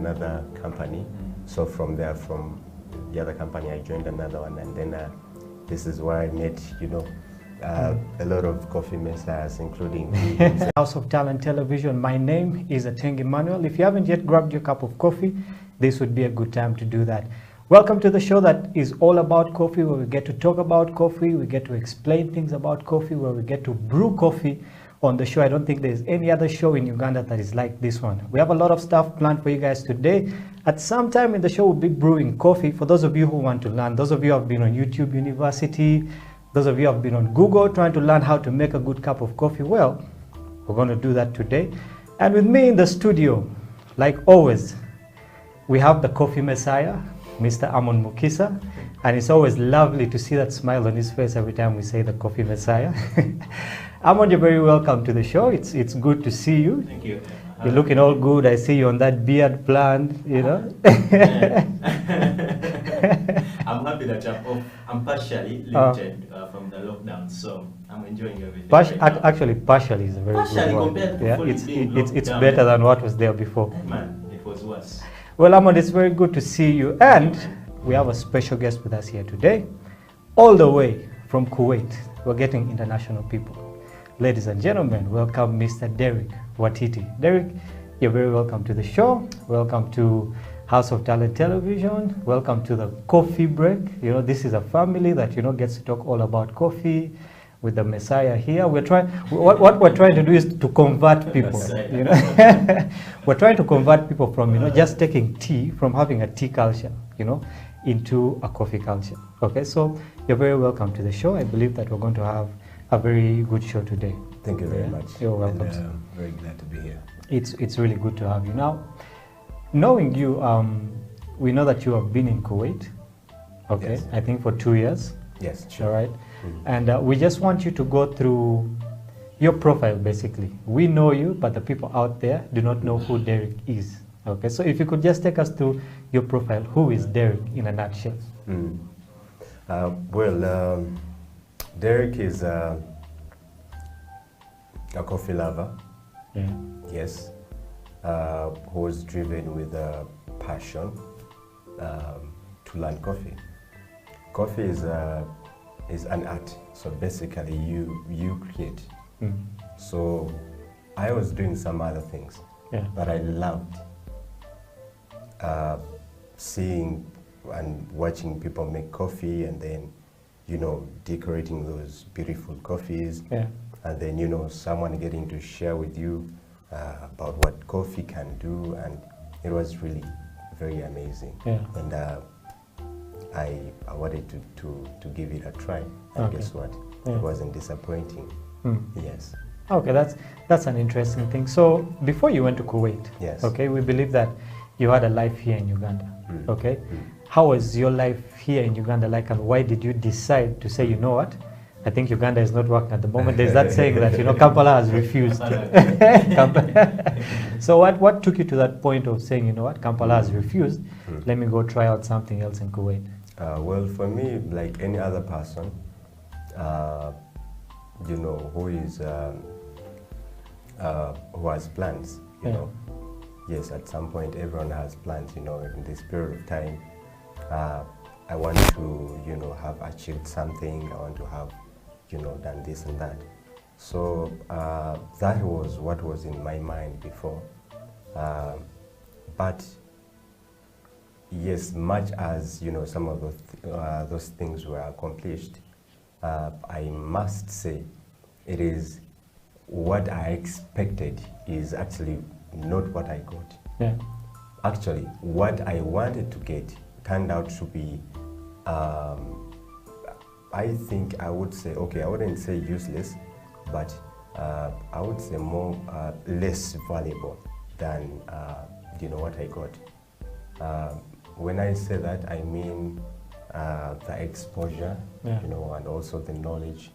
another company. So from there, from the other company, I joined another one, and then this is where I met, a lot of coffee messers, including House of Talent Television. My name is Ateng Emmanuel. If you haven't yet grabbed your cup of coffee, this would be a good time to do that. Welcome to the show that is all about coffee, where we get to talk about coffee, we get to explain things about coffee, where we get to brew coffee on the show. I don't think there's any other show in Uganda that is like this one. We have a lot of stuff planned for you guys today. At some time in the show, we'll be brewing coffee. For those of you who want to learn, those of you who have been on YouTube University, those of you who have been on Google trying to learn how to make a good cup of coffee, well, we're going to do that today. And with me in the studio, like always, we have the coffee messiah, Mr. Amon Mukisa, and it's always lovely to see that smile on his face every time we say the coffee messiah. Amon, you're very welcome to the show. It's good to see you. Thank you. You're looking all good. I see you on that beard plan, you know. I'm happy that I'm partially lifted from the lockdown, so I'm enjoying everything. Actually, partially is a very good word. Compared to Yeah, fully it's being it's locked better down. than what was there before. Man, it was worse. Well, Amon, it's very good to see you, and we have a special guest with us here today, all the way from Kuwait. We're getting international people. Ladies and gentlemen, welcome Mr. Derek Watiti. Derek, you're very welcome to the show. Welcome to House of Talent Television. Welcome to the coffee break. You know, this is a family that, gets to talk all about coffee with the Messiah here. What we're trying to do is to convert people. We're trying to convert people from, just taking tea, from having a tea culture, into a coffee culture. Okay, so you're very welcome to the show. I believe that we're going to have a very good show today. Thank you very much. You're welcome. And, very glad to be here. It's really good to have you. Now, knowing you, we know that you have been in Kuwait, okay, Yes. I think for 2 years. Yes, All sure. right. And we just want you to go through your profile, basically. We know you, but the people out there do not know who Derek is. Okay, so if you could just take us through your profile, who is Derek in a nutshell? Derek is a coffee lover, Yeah. yes, who is driven with a passion to learn coffee. Coffee is an art, so basically you create. So I was doing some other things, Yeah. but I loved seeing and watching people make coffee, and then decorating those beautiful coffees, Yeah. and then someone getting to share with you about what coffee can do, and it was really very amazing. Yeah. And I wanted to give it a try, and Okay. guess what? Yeah. It wasn't disappointing. Yes. Okay, that's an interesting thing. So before you went to Kuwait, Yes. okay, we believe that you had a life here in Uganda. Okay, how was your life here in Uganda like, and why did you decide to say, you know what, I think Uganda is not working at the moment? There's that saying that Kampala has refused. So what took you to that point of saying, you know what, Kampala has refused, let me go try out something else in Kuwait? Well, for me, like any other person, who is who has plans, Yeah. Yes, at some point everyone has plans, in this period of time. I want to, have achieved something. I want to have, done this and that. So that was what was in my mind before. But yes, much as, some of those things were accomplished, I must say it is what I expected is actually not what I got. Yeah. Actually, what I wanted to get turned out to be, I think I would say, okay, I wouldn't say useless, but I would say more less valuable than what I got. When I say that, I mean the exposure, Yeah. and also the knowledge,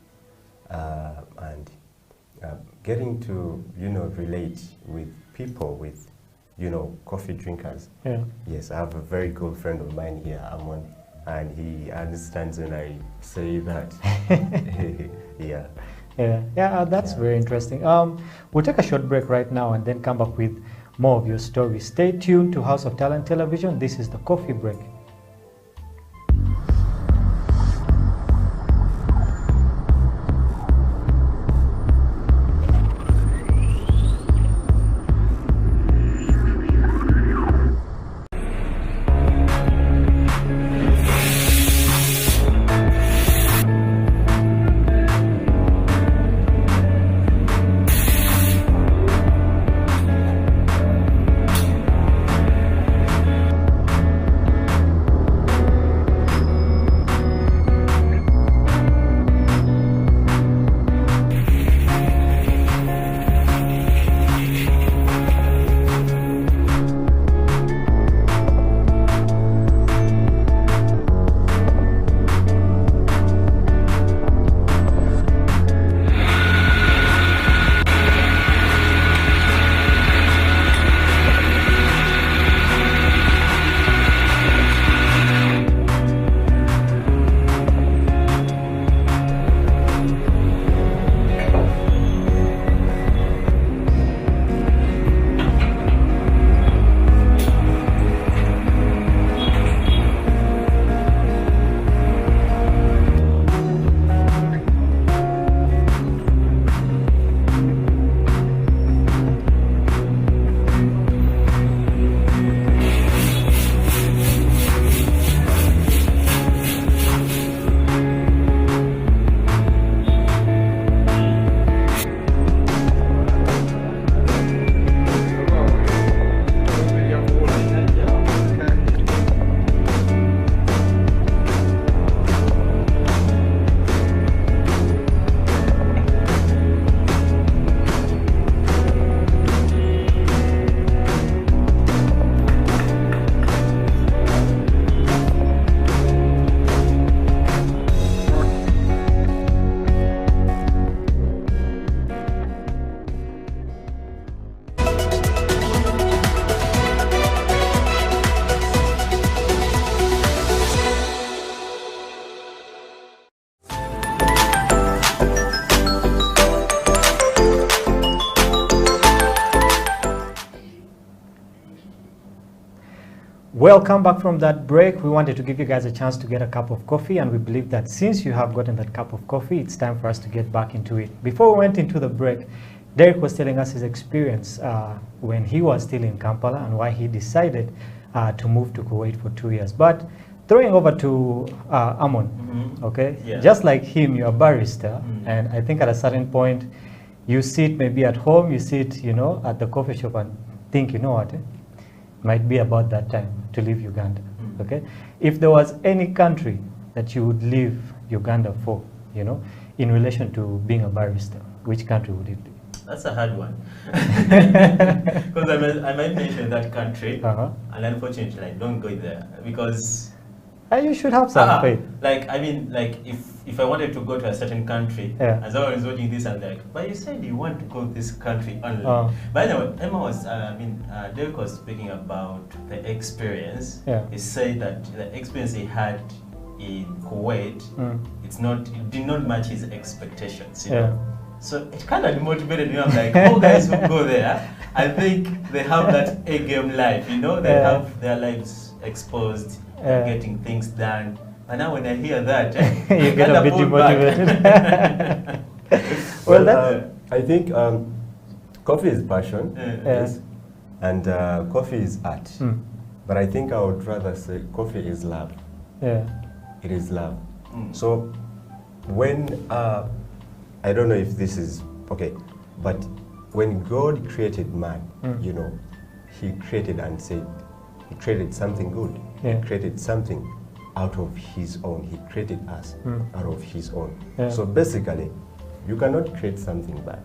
and getting to relate with people, with coffee drinkers. Yeah. Yes, I have a very good friend of mine here, Amon, and he understands when I say that. Yeah. Yeah, that's very interesting. We'll take a short break right now and then come back with more of your stories. Stay tuned to House of Talent Television. This is the Coffee Break. Welcome back from that break. We wanted to give you guys a chance to get a cup of coffee, and we believe that since you have gotten that cup of coffee, it's time for us to get back into it. Before we went into the break, Derek was telling us his experience when he was still in Kampala and why he decided to move to Kuwait for 2 years. But throwing over to Amon, okay? Yeah. Just like him, you're a barista, and I think at a certain point, you sit maybe at home, you sit, you know, at the coffee shop and think, you know what, might be about that time to leave Uganda, okay? If there was any country that you would leave Uganda for, you know, in relation to being a barista, which country would it be? That's a hard one. Because I might mention that country, and unfortunately I don't go there because... you should have some faith. Like, I mean, like, if I wanted to go to a certain country, as I was watching this, I'm like, but you said you want to go to this country only. By the way, Emma was, Derek was speaking about the experience. He said that the experience he had in Kuwait, it did not match his expectations, you know? So it kind of motivated me. I'm like, all guys who go there, I think they have that A-game life, you know? They have their lives exposed, getting things done. And now when I hear that, you get a bit demotivated. Well, I think coffee is passion, yes, and coffee is art. But I think I would rather say coffee is love. It is love. So when, I don't know if this is, okay, but when God created man, you know, he created and said, he created something good. He created something out of his own. He created us out of his own. So basically, you cannot create something bad.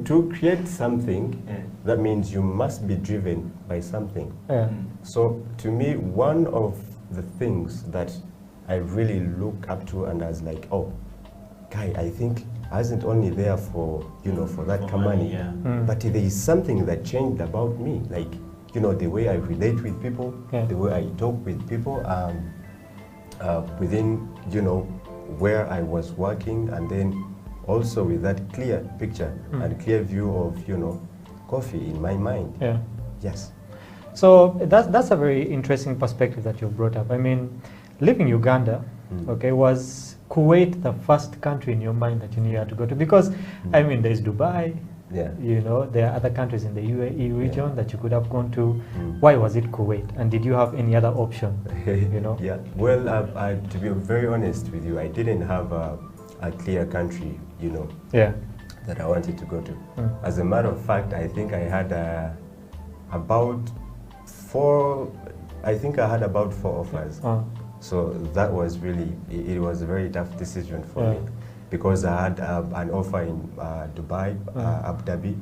To create something, that means you must be driven by something. So to me, one of the things that I really look up to and I was like, oh, guy, I think I wasn't only there for, you know, for that money, but there is something that changed about me, like, you know, the way I relate with people, the way I talk with people, within, you know, where I was working, and then also with that clear picture and clear view of, you know, coffee in my mind. Yeah. Yes. So that's a very interesting perspective that you brought up. I mean, leaving Uganda, okay, was Kuwait the first country in your mind that you knew you had to go to? Because, I mean, there's Dubai, Yeah. you know, there are other countries in the UAE region Yeah. that you could have gone to. Why was it Kuwait? And did you have any other option, you know? Yeah. Well, to be very honest with you, I didn't have a clear country, you know, Yeah. that I wanted to go to. As a matter of fact, I think I had about four offers. So that was really, it was a very tough decision for me, because I had an offer in Dubai, Abu Dhabi,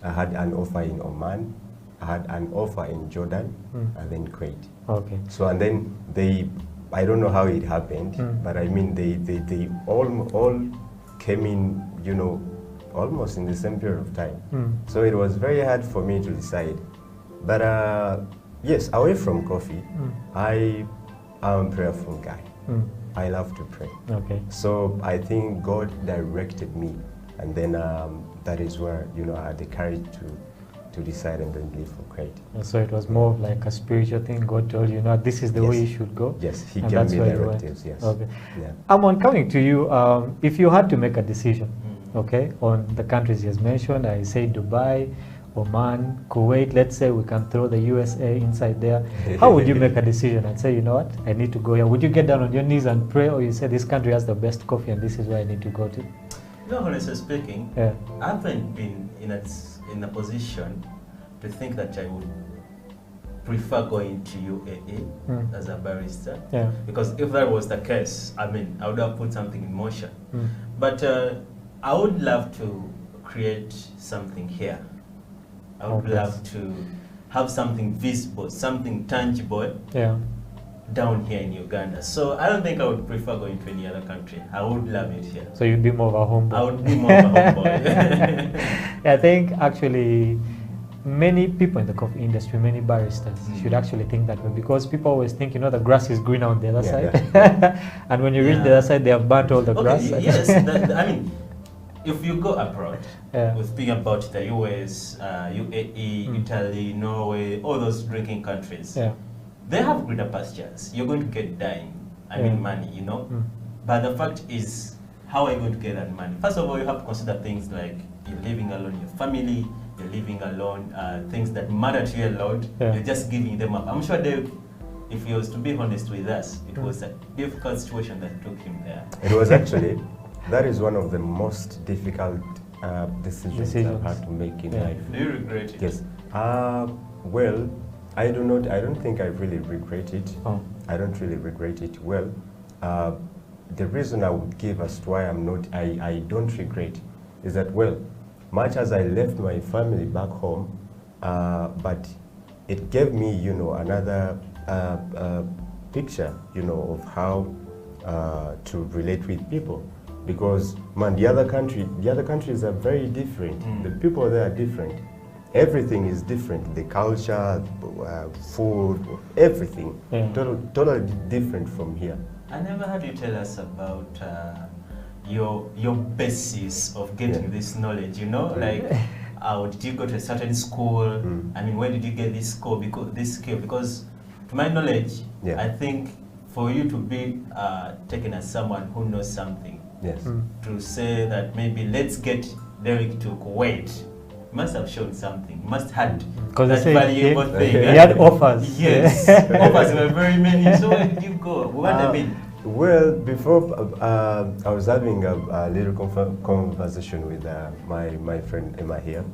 I had an offer in Oman, I had an offer in Jordan, and then Kuwait. Okay. So, and then I don't know how it happened, but I mean, they all came in, you know, almost in the same period of time. So it was very hard for me to decide. But yes, away from coffee, I am a prayerful guy. I love to pray. Okay. So I think God directed me, and then that is where, you know, I had the courage to decide and then leave for Kuwait. So it was more of like a spiritual thing. God told you, no, this is the way you should go. Yes, He and gave that's me where you directives. went. Yes. Okay. Yeah. Amon, coming to you, if you had to make a decision, okay, on the countries you has mentioned, I say Dubai, Oman, Kuwait, let's say we can throw the USA inside there. How would you make a decision and say, you know what, I need to go here? Would you get down on your knees and pray, or you say this country has the best coffee and this is where I need to go to? No, honestly speaking, Yeah. I haven't been in a position to think that I would prefer going to UAE as a barrister. Yeah. Because if that was the case, I mean, I would have put something in motion. But I would love to create something here. I would love to have something visible, something tangible down here in Uganda. So I don't think I would prefer going to any other country. I would love it here. So you'd be more of a homeboy. I would be more of a homeboy. I think actually many people in the coffee industry, many baristas should actually think that way, because people always think, you know, the grass is greener on the other side. And when you reach the other side, they have burnt all the grass. Yes, I mean, if you go abroad, we speak about the US, UAE, Italy, Norway, all those drinking countries, they have greener pastures. You're going to get money, you know. But the fact is, how are you going to get that money? First of all, you have to consider things like you're living alone, your family, you're living alone, things that matter to you a lot, you're just giving them up. I'm sure Dave, if he was to be honest with us, it was a difficult situation that took him there. It was actually, that is one of the most difficult decisions I've had to make in life. Do you regret it? Yes. Well, I don't think I really regret it. I don't really regret it. Well, the reason I would give as to why I don't regret is that, well, much as I left my family back home, but it gave me, you know, another picture, you know, of how to relate with people. Because, man, the other countries are very different. The people there are different. Everything is different. The culture, food, everything, totally different from here. I never heard you tell us about your basis of getting this knowledge. You know, like, did you go to a certain school? I mean, where did you get this skill? Because, to my knowledge, I think for you to be taken as someone who knows something, to say that maybe let's get Derek to Kuwait, must have shown something, must have that valuable thing. He had offers. Yes, offers were very many. So where did you go? What I mean? Well, before I was having a little conversation with my friend Emma here,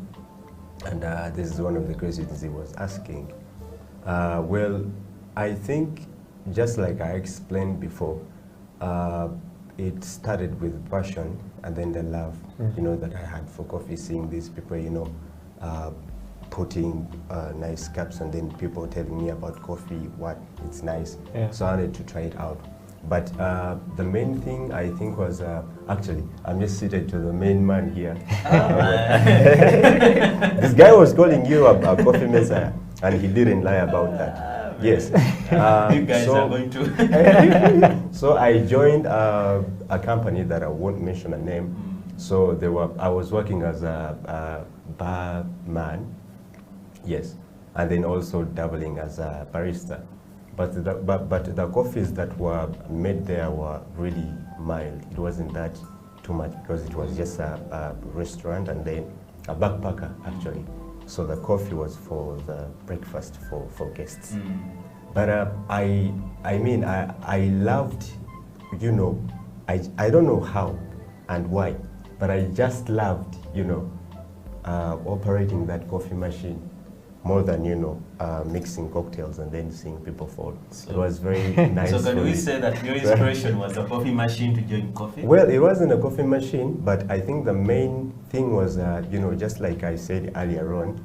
and this is one of the questions he was asking. Well, I think just like I explained before, it started with passion and then the love, you know, that I had for coffee, seeing these people, you know, putting nice cups, and then people telling me about coffee, it's nice. So I wanted to try it out. But the main thing I think was, actually, I'm just seated to the main man here. This guy was calling you a coffee messiah, and he didn't lie about that. Yes. You guys are going to. So I joined a company that I won't mention a name. So I was working as a barman Yes, and then also dabbling as a barista. But the coffees that were made there were really mild. It wasn't that too much because it was just a restaurant and then a backpacker actually. So the coffee was for the breakfast for guests. But I mean, I loved, you know, I don't know how and why, but I just loved, you know, operating that coffee machine more than, you know, mixing cocktails and then seeing people fall. So, it was very nice. So can we say that your inspiration was a coffee machine to join coffee? Well, it wasn't a coffee machine, but I think the main thing was, you know, just like I said earlier on,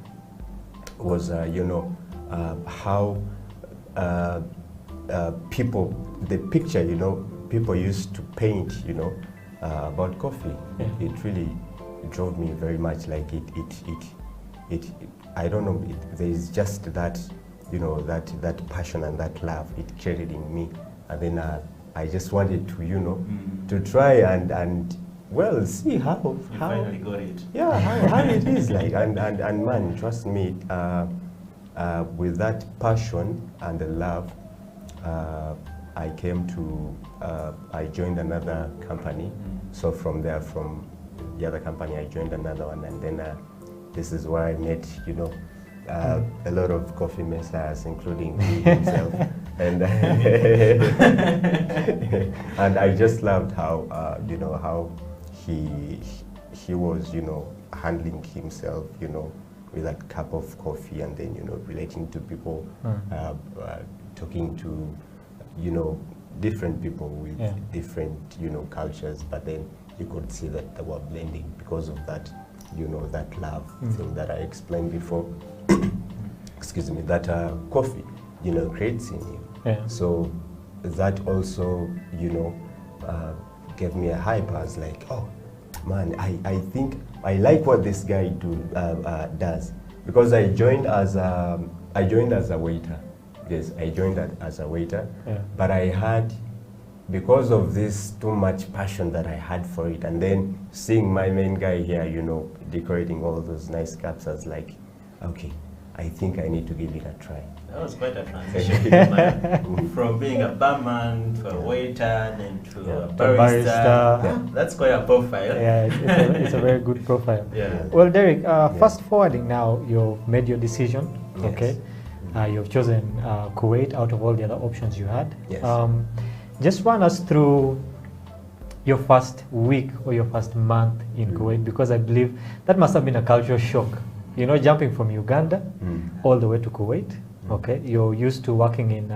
was, you know, how people, the picture, you know, people used to paint, you know, about coffee. It really drove me very much. Like it I don't know, there is just that, you know, that passion and that love it created in me. And then I just wanted to, you know, to try and well, see how you finally got it. Yeah, how it is like. And man, trust me, with that passion and the love, I came to, I joined another company. So from there, from the other company, I joined another one, and then this is where I met, you know, a lot of coffee messiahs, including me himself. And and I just loved how, you know, how he was, you know, handling himself, you know, with that cup of coffee, and then, you know, relating to people, talking to, you know, different people with different, you know, cultures, but then you could see that they were blending because of that, you know, that love thing that I explained before. Excuse me, that coffee, you know, creates in you. So that also, you know, gave me a hype. I was like, oh man, I think I like what this guy does, because I joined as a waiter. Yes, I joined as a waiter, but I had, because of this too much passion that I had for it, and then seeing my main guy here, you know, decorating all those nice cups, I was like, okay, I think I need to give it a try. That was quite a transition from being a barman to a waiter, then to a barista. That's quite a profile. Yeah, it's a very good profile. Well, Derek, fast forwarding now, you've made your decision, okay? You've chosen Kuwait out of all the other options you had. Just run us through your first week or your first month in Kuwait, because I believe that must have been a cultural shock. You know, jumping from Uganda all the way to Kuwait. Okay, you're used to working in,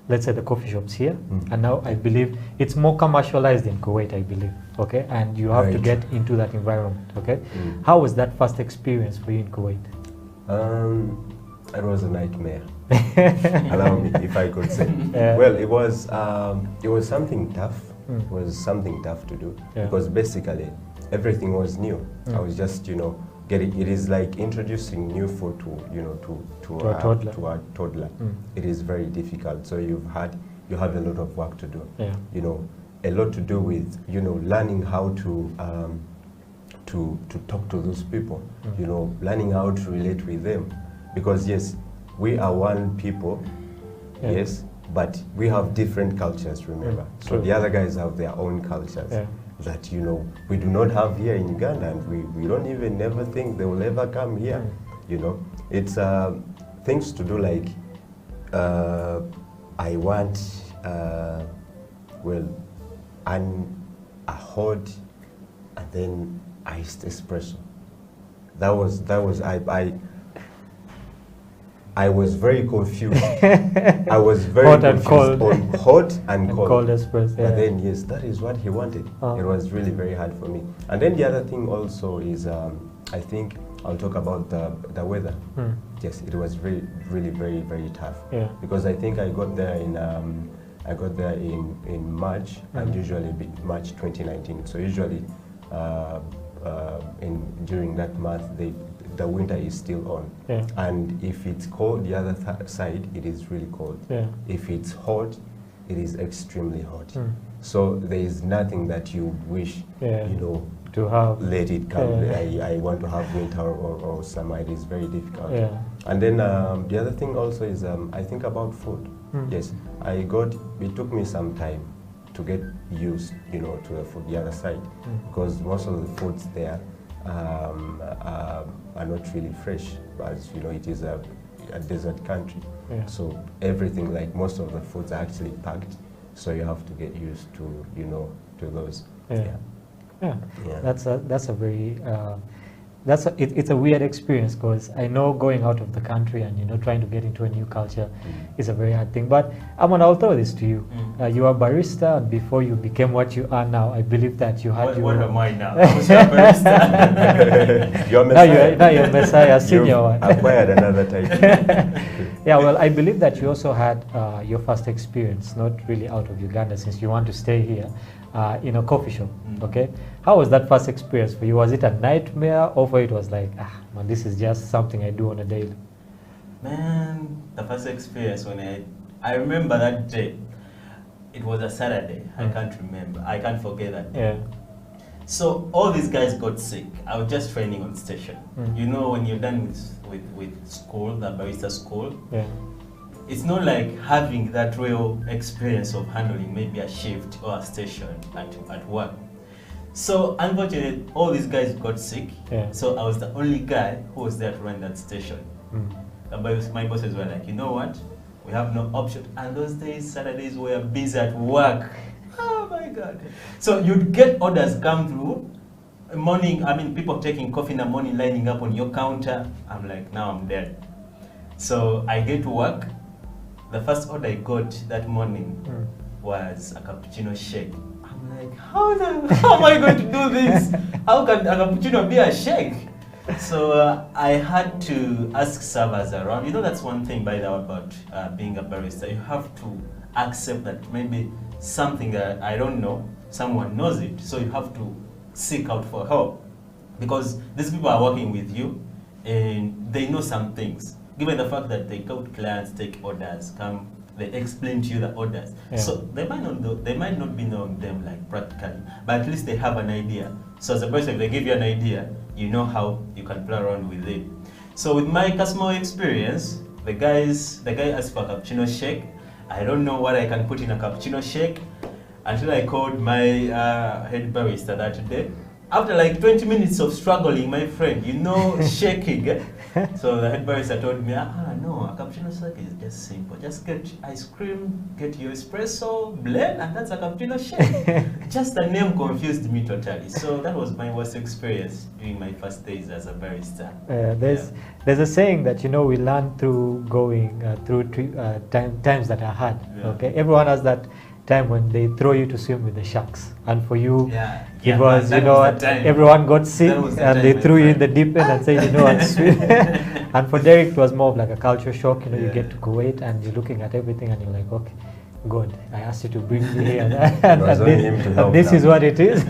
let's say, the coffee shops here, and now I believe it's more commercialized in Kuwait, I believe. Okay, and you have to get into that environment. Okay, how was that first experience for you in Kuwait? It was a nightmare. Allow me, if I could say. Well, it was something tough. It was something tough to do because basically everything was new. I was just, you know, getting. It is like introducing new food to, you know, to a toddler. It is very difficult. So you have a lot of work to do. You know, a lot to do with, you know, learning how to talk to those people. You know, learning how to relate with them. Because yes, we are one people, yes, but we have different cultures, remember. So the other guys have their own cultures that, you know, we do not have here in Uganda, and we don't even never think they will ever come here, you know. It's things to do like, I want, well, a hot and then iced espresso. That was I was very confused. I was very confused on hot and cold espresso. But then, yes, that is what he wanted. It was really very hard for me. And then the other thing also is, I think I'll talk about the weather. Yes, it was really, very, very tough. Because I think I got there in March, and usually March 2019. So usually, during that month, the winter is still on, and if it's cold, the other side, it is really cold. If it's hot, it is extremely hot. So there is nothing that you wish, you know, to have. let it come. I want to have winter or summer. It is very difficult. Yeah. And then the other thing also is I think about food. Yes, it took me some time to get used, to the food the other side, because most of the foods there are not really fresh, as it is a desert country. Yeah. So everything, like most of the foods, are actually packed. So you have to get used to to those. Yeah. Yeah. That's a very it's a weird experience, because I know going out of the country and trying to get into a new culture is a very hard thing. But Aman, I'll throw this to you. You are a barista, and before you became what you are now, I believe that you had what am I now? I was a barista. You're Messiah. Now you're Messiah, senior one. Acquired another title. Yeah, well, I believe that you also had your first experience, not really out of Uganda, since you want to stay here, in a coffee shop. Okay, how was that first experience for you? Was it a nightmare, or for it was like, man, this is just something I do on a daily? Man, the first experience when I remember that day. It was a Saturday. I can't remember. I can't forget that day. Yeah. So all these guys got sick. I was just training on station. When you're done with school, the barista school, it's not like having that real experience of handling maybe a shift or a station at work. So unfortunately, all these guys got sick. Yeah. So I was the only guy who was there to run that station. My bosses were like, you know what? We have no option. And those days, Saturdays, we were busy at work. Oh my God. So you'd get orders come through. Morning, people taking coffee in the morning, lining up on your counter. I'm like, now I'm dead. So I get to work. The first order I got that morning was a cappuccino shake. I'm like, how am I going to do this? How can a cappuccino be a shake? So I had to ask servers around. That's one thing, by the way, about being a barista. You have to accept that maybe something that I don't know, someone knows it. So you have to seek out for help, because these people are working with you and they know some things. Given the fact that they go to clients, take orders, they explain to you the orders. Yeah. So they might not be knowing them like practically, but at least they have an idea. So as a person, if they give you an idea, you know how you can play around with it. So with my customer experience, the guy asked for a cappuccino shake. I don't know what I can put in a cappuccino shake until I called my head barista that day. After like 20 minutes of struggling, my friend, shaking. So the head barista told me, no, a cappuccino shake is just simple. Just get ice cream, get your espresso, blend, and that's a cappuccino shake. Just the name confused me totally. So that was my worst experience during my first days as a barista. There's a saying that we learn through going through times that are hard. Yeah. Okay, everyone has that time when they throw you to swim with the sharks, and for you it was everyone got sick and they threw you in the deep end and said what, swim. And for Derek it was more of like a culture shock. You get to Kuwait and you're looking at everything and you're like, okay, God, I asked you to bring me here and this is what it is.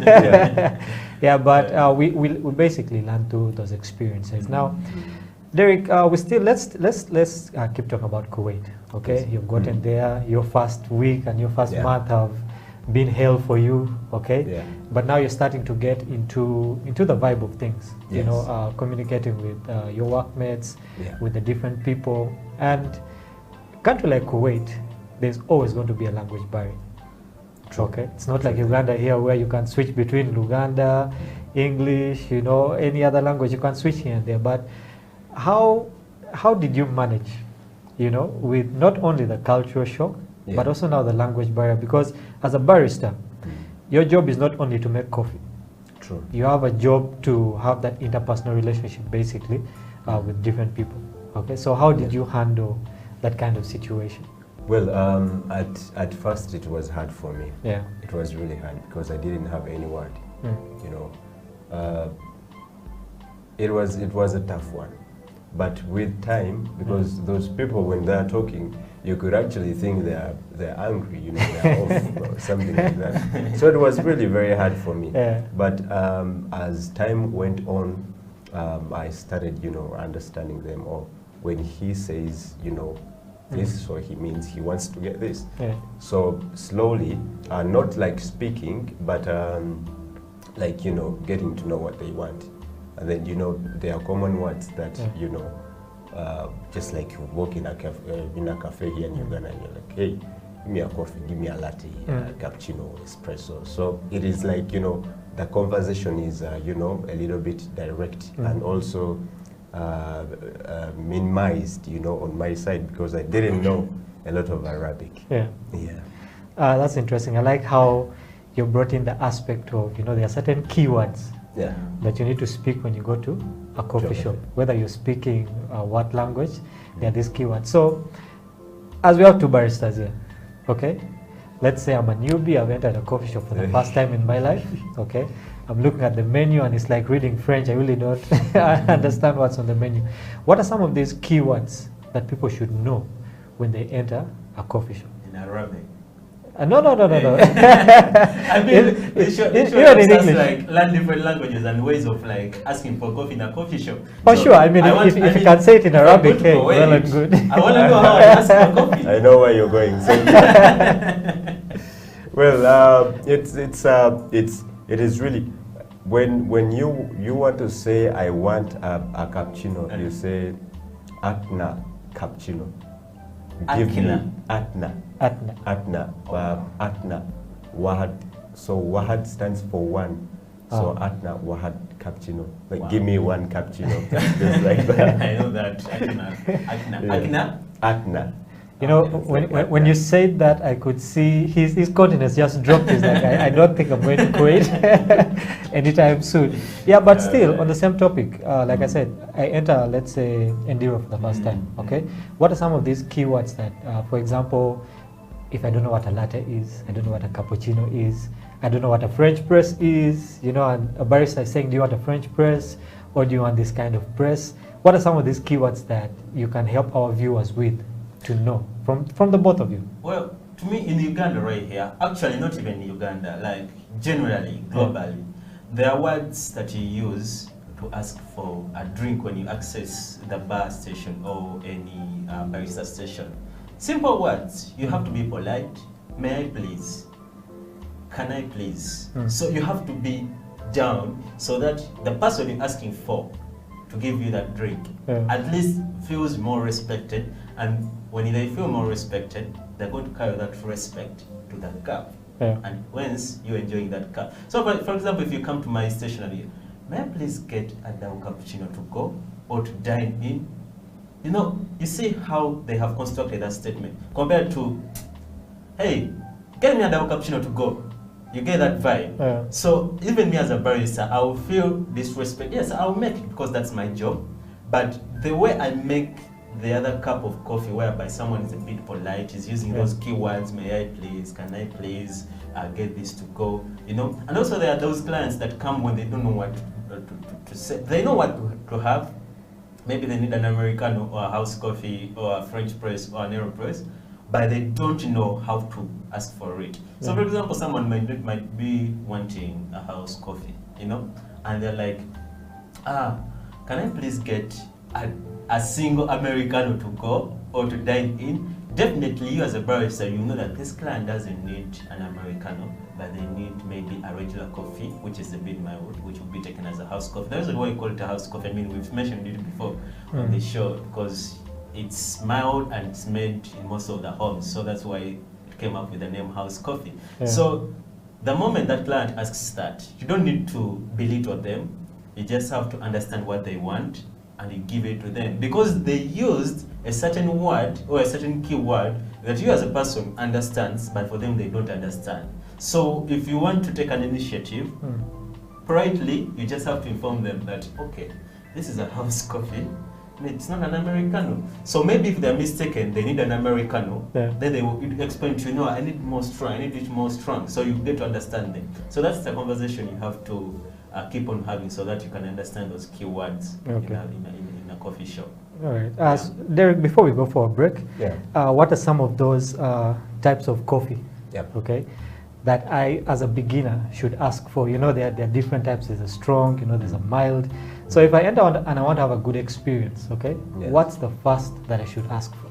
But we basically learn through those experiences. Now Derek, let's keep talking about Kuwait. Okay, yes. You've gotten there. Your first week and your first month have been hell for you. Okay, but now you're starting to get into the vibe of things. Yes. Communicating with your workmates, with the different people, and a country like Kuwait, there's always going to be a language barrier. True. Okay, it's not like Uganda here where you can switch between Luganda, English, any other language you can switch here and there. But how did you manage, with not only the cultural shock, but also now the language barrier? Because as a barista, your job is not only to make coffee. True. You have a job to have that interpersonal relationship, basically, with different people. Okay, so how did you handle that kind of situation? Well, at first it was hard for me. Yeah. It was really hard because I didn't have any word. It was a tough one. But with time, because those people, when they're talking, you could actually think they're angry, they're off or something like that. So it was really very hard for me. Yeah. But as time went on, I started, understanding them. Or when he says, this, so he means he wants to get this. Yeah. So slowly, not like speaking, but like, you know, getting to know what they want. And then, you know, there are common words that, you know, just like you walk in a cafe here in Uganda and you're like, hey, give me a coffee, give me a latte, cappuccino, espresso. So it is like, you know, the conversation is, you know, a little bit direct and also minimized, you know, on my side because I didn't know a lot of Arabic. That's interesting. I like how you brought in the aspect of, you know, there are certain keywords that you need to speak when you go to a coffee shop. Whether you're speaking what language, there are these keywords. So, as we have two baristas here, okay? Let's say I'm a newbie, I've entered a coffee shop for the first time in my life, okay? I'm looking at the menu and it's like reading French. I really don't understand what's on the menu. What are some of these keywords that people should know when they enter a coffee shop? In Arabic. No. I mean, it should even in English, like learn different languages and ways of like asking for coffee in a coffee shop. For sure. I mean, if you can say it in Arabic, hey, well and good. I want to know how I ask for coffee. I know where you're going. So well, it is really when you want to say I want a cappuccino, you say Atna cappuccino. Give me Atna. Atna. Wahad. So Wahad stands for one. So Atna Wahad cappuccino. Like give me one cappuccino. Just like that. I know that. Atna. You know, when you said that, I could see his countenance just dropped. He's like, I don't think I'm going to quit anytime soon. Yeah, but still, on the same topic, like I said, I enter, let's say, Endiro for the first time, okay? What are some of these keywords that, for example, if I don't know what a latte is, I don't know what a cappuccino is, I don't know what a French press is, you know, and a barista is saying, do you want a French press, or do you want this kind of press? What are some of these keywords that you can help our viewers with to know from the both of you? Well, to me in Uganda right here, actually not even in Uganda, like generally, globally, there are words that you use to ask for a drink when you access the bar station or any barista station. Simple words. You have to be polite. May I please? Can I please? So you have to be down so that the person you're asking for to give you that drink at least feels more respected, and when they feel more respected, they're going to carry that respect to that cup, and once you're enjoying that cup. So for example, if you come to my stationery, may I please get a down cappuccino to go or to dine in? You know, you see how they have constructed that statement compared to, hey, get me a down cappuccino to go. You get that vibe. So even me as a barista, I will feel disrespect. Yes, I'll make it because that's my job. But the way I make the other cup of coffee, whereby someone is a bit polite, is using those keywords, may I please, can I please, get this to go, you know. And also there are those clients that come when they don't know what to say. They know what to have. Maybe they need an Americano or a house coffee or a French press or an AeroPress, but they don't know how to ask for it. So for example, someone might be wanting a house coffee, you know, and they're like, can I please get a single Americano to go or to dine in? Definitely you as a barista, you know that this client doesn't need an Americano, but they need maybe a regular coffee, which is a bit mild, which will be taken as a house coffee. That's why we call it a house coffee. I mean, we've mentioned it before on the show, because it's mild and it's made in most of the homes, so that's why it came up with the name house coffee. So the moment that client asks that, you don't need to belittle them. You just have to understand what they want and you give it to them, because they used a certain word or a certain keyword that you as a person understands, but for them they don't understand. So if you want to take an initiative, politely, you just have to inform them that, okay, this is a house coffee, it's not an Americano. So maybe if they're mistaken, they need an Americano, then they will explain to you, no, I need more strong, I need it more strong. So you get to understand them. So that's the conversation you have to keep on having, so that you can understand those keywords in a coffee shop. All right. Derek, before we go for a break, what are some of those types of coffee, okay, that I, as a beginner, should ask for? You know, there are different types. There's a strong, you know, there's a mild. So if I enter and I want to have a good experience, okay, what's the first that I should ask for?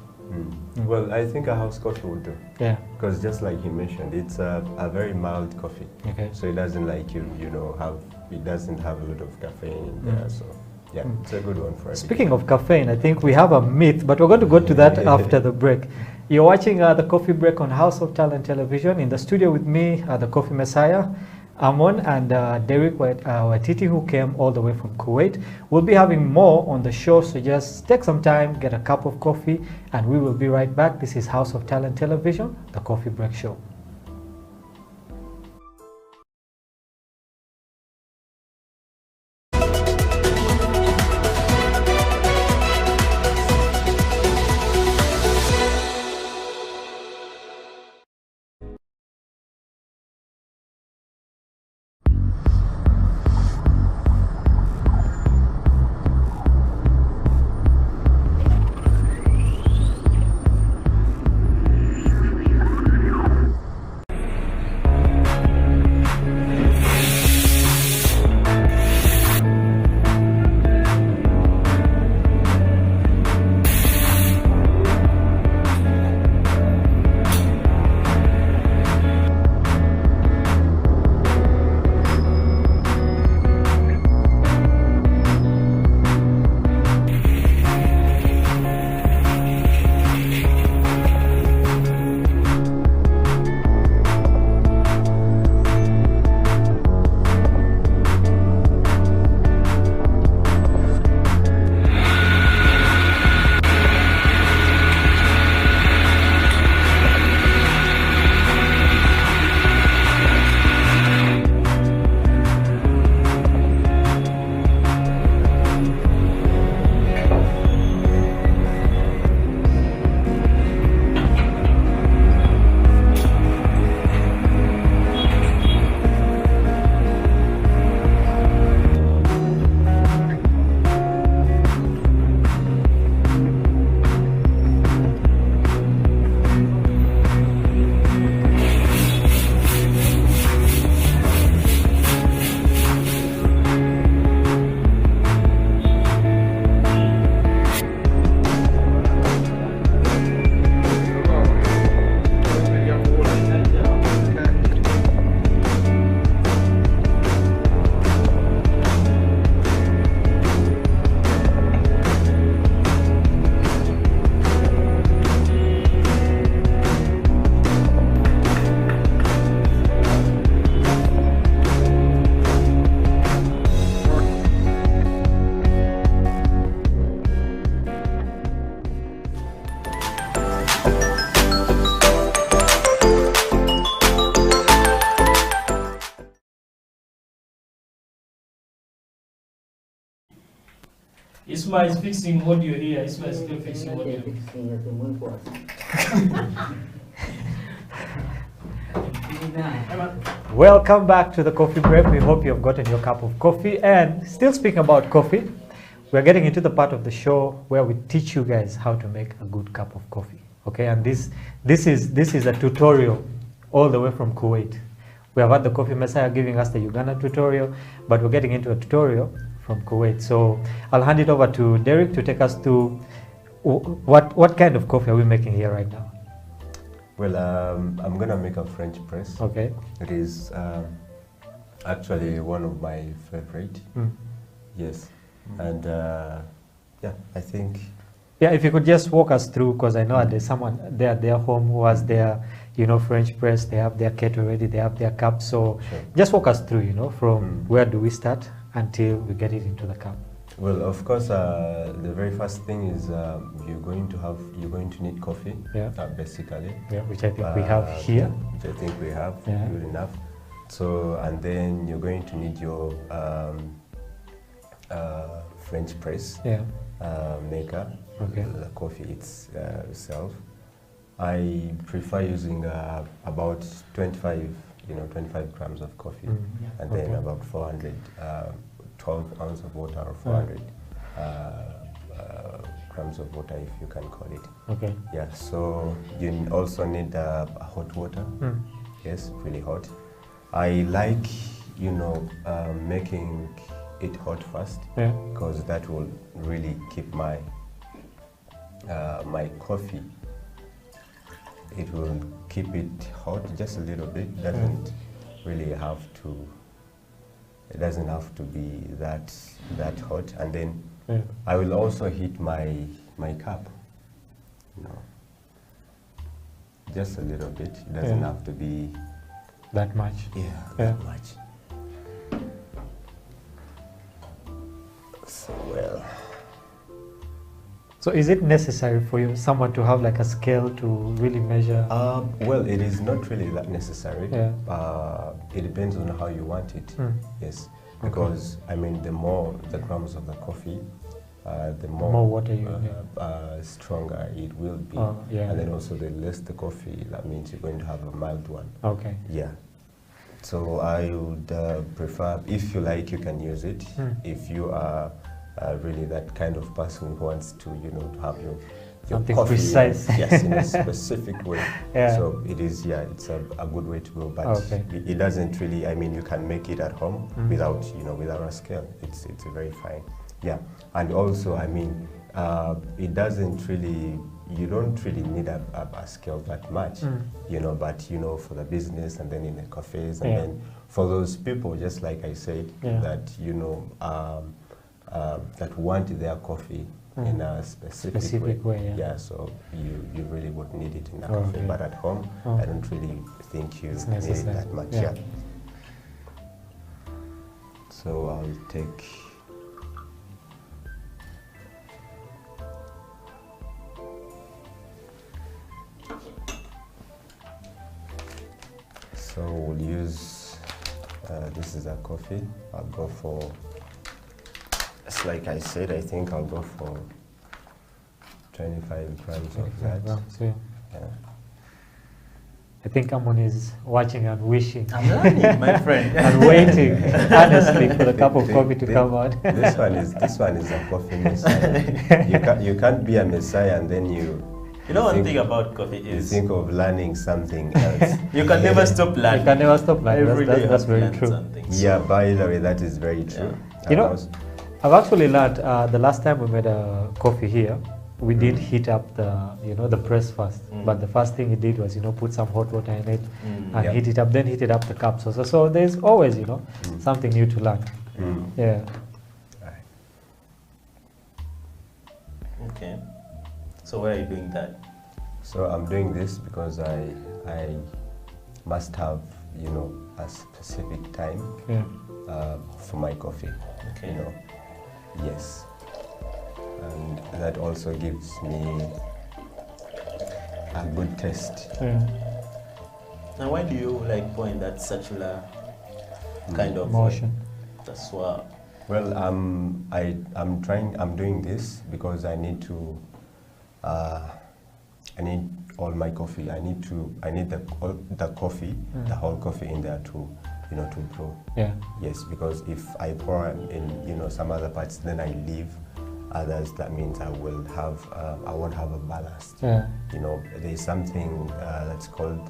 Well, I think a house coffee will do. Yeah. Because just like you mentioned, it's a very mild coffee. Okay. So it doesn't like it doesn't have a lot of caffeine in there. So yeah, it's a good one for everybody. Speaking of caffeine, I think we have a myth, but we're going to go to that after the break. You're watching the Coffee Break on House of Talent Television. In the studio with me, the Coffee Messiah, Amon, and Derek Waititi, who came all the way from Kuwait. We'll be having more on the show, so just take some time, get a cup of coffee, and we will be right back. This is House of Talent Television, the Coffee Break Show. Isma is fixing audio here. Isma is still fixing audio. Welcome back to the Coffee Break. We hope you have gotten your cup of coffee. And still speaking about coffee, we're getting into the part of the show where we teach you guys how to make a good cup of coffee. Okay, and this is a tutorial all the way from Kuwait. We have had the Coffee Messiah giving us the Uganda tutorial, but we're getting into a tutorial from Kuwait. So I'll hand it over to Derek to take us to what kind of coffee are we making here right now? Well, I'm gonna make a French press. Okay. It is actually one of my favorite. Yes, and yeah, I think. Yeah, if you could just walk us through, because I know there's someone there at their home who has their, French press. They have their kettle ready. They have their cup. So sure. Just walk us through, from where do we start until we get it into the cup. Well, of course, the very first thing is you're going to need coffee. Yeah. Basically. Yeah, which I think we have here. Which I think we have. Yeah. Good enough. So, and then you're going to need your French press. Yeah. Maker. Okay. The coffee itself. I prefer using about 25 grams of coffee, and then about 400, 12 ounces of water, or 400 grams of water, if you can call it. Okay. Yeah. So you also need hot water. Yes, really hot. I like making it hot first, Yeah. because that will really keep my my coffee, it will keep it hot just a little bit. Doesn't really have to. It doesn't have to be that hot. And then I will also heat my cup. You know, just a little bit. It doesn't have to be that much. That much. So well. So is it necessary for someone to have like a scale to really measure? Well, it is not really that necessary. Yeah. It depends on how you want it. Yes, because I mean, the more the grams of the coffee, the more water you stronger it will be. Yeah. And then also the less the coffee, that means you're going to have a mild one. Okay. Yeah. So I would prefer, if you like, you can use it. If you are really that kind of person who wants to, you know, to have your something coffee, precise. yes, in a specific way. Yeah. So it is, it's a good way to go. But it doesn't really. I mean, you can make it at home without, you know, without a scale. It's very fine. Yeah, and also, I mean, it doesn't really. You don't really need a scale that much, you know, but, you know, for the business and then in the cafes and then for those people, just like I said, that, you know, that want their coffee in a specific way. Yeah. So you really would need it in a cafe, but at home, I don't really think you need it that much. Yeah. So I'll take. So we'll use, this is a coffee. I'll go for, it's like I said, I think I'll go for 25 grams of that. Yeah. I think Amon is watching and wishing. I'm learning, my friend. And waiting, honestly, for the cup of coffee to come out. This one is a coffee messiah. You can't be a messiah and then you know one thing about coffee is you think of learning something else. You can never stop learning. You can never stop learning. That's very true. Yeah, by the way, that is very true. You know, I've actually learned the last time we made a coffee here, we did heat up the press first. But the first thing we did was, you know, put some hot water in it and heat it up, then heated up the cup. So there's always, you know, something new to learn. Yeah. Okay. So why are you doing that? So I'm doing this because I must have, you know, a specific time for my coffee. Okay. You know, yes, and that also gives me a good taste. Now, why do you like pour in that circular kind of motion? That's why. Well, I'm doing this because I need to. I need all my coffee. I need the coffee, the whole coffee in there to, you know, to brew. Yeah. Yes, because if I pour in, you know, some other parts, then I leave others. That means I won't have a balance. Yeah. You know, there's something that's called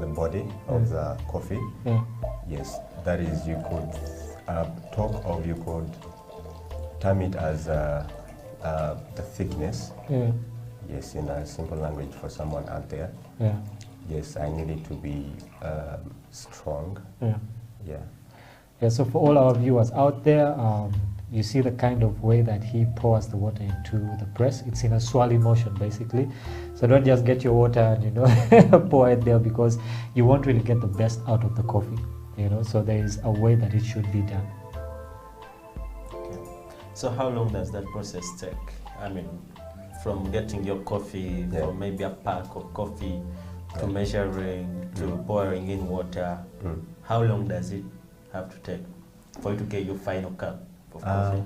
the body of the coffee. Yeah. Yes, that is, you could talk of, you could term it as the thickness. Yeah. Yes, in a simple language for someone out there. Yeah. Yes, I need it to be strong. Yeah. Yeah. Yeah. So for all our viewers out there, you see the kind of way that he pours the water into the press. It's in a swirling motion, basically. So don't just get your water and, you know, pour it there, because you won't really get the best out of the coffee. You know, so there is a way that it should be done. Okay. So how long does that process take? I mean, from getting your coffee, from maybe a pack of coffee, to measuring, to pouring in water, how long does it have to take for you to get your final cup of coffee?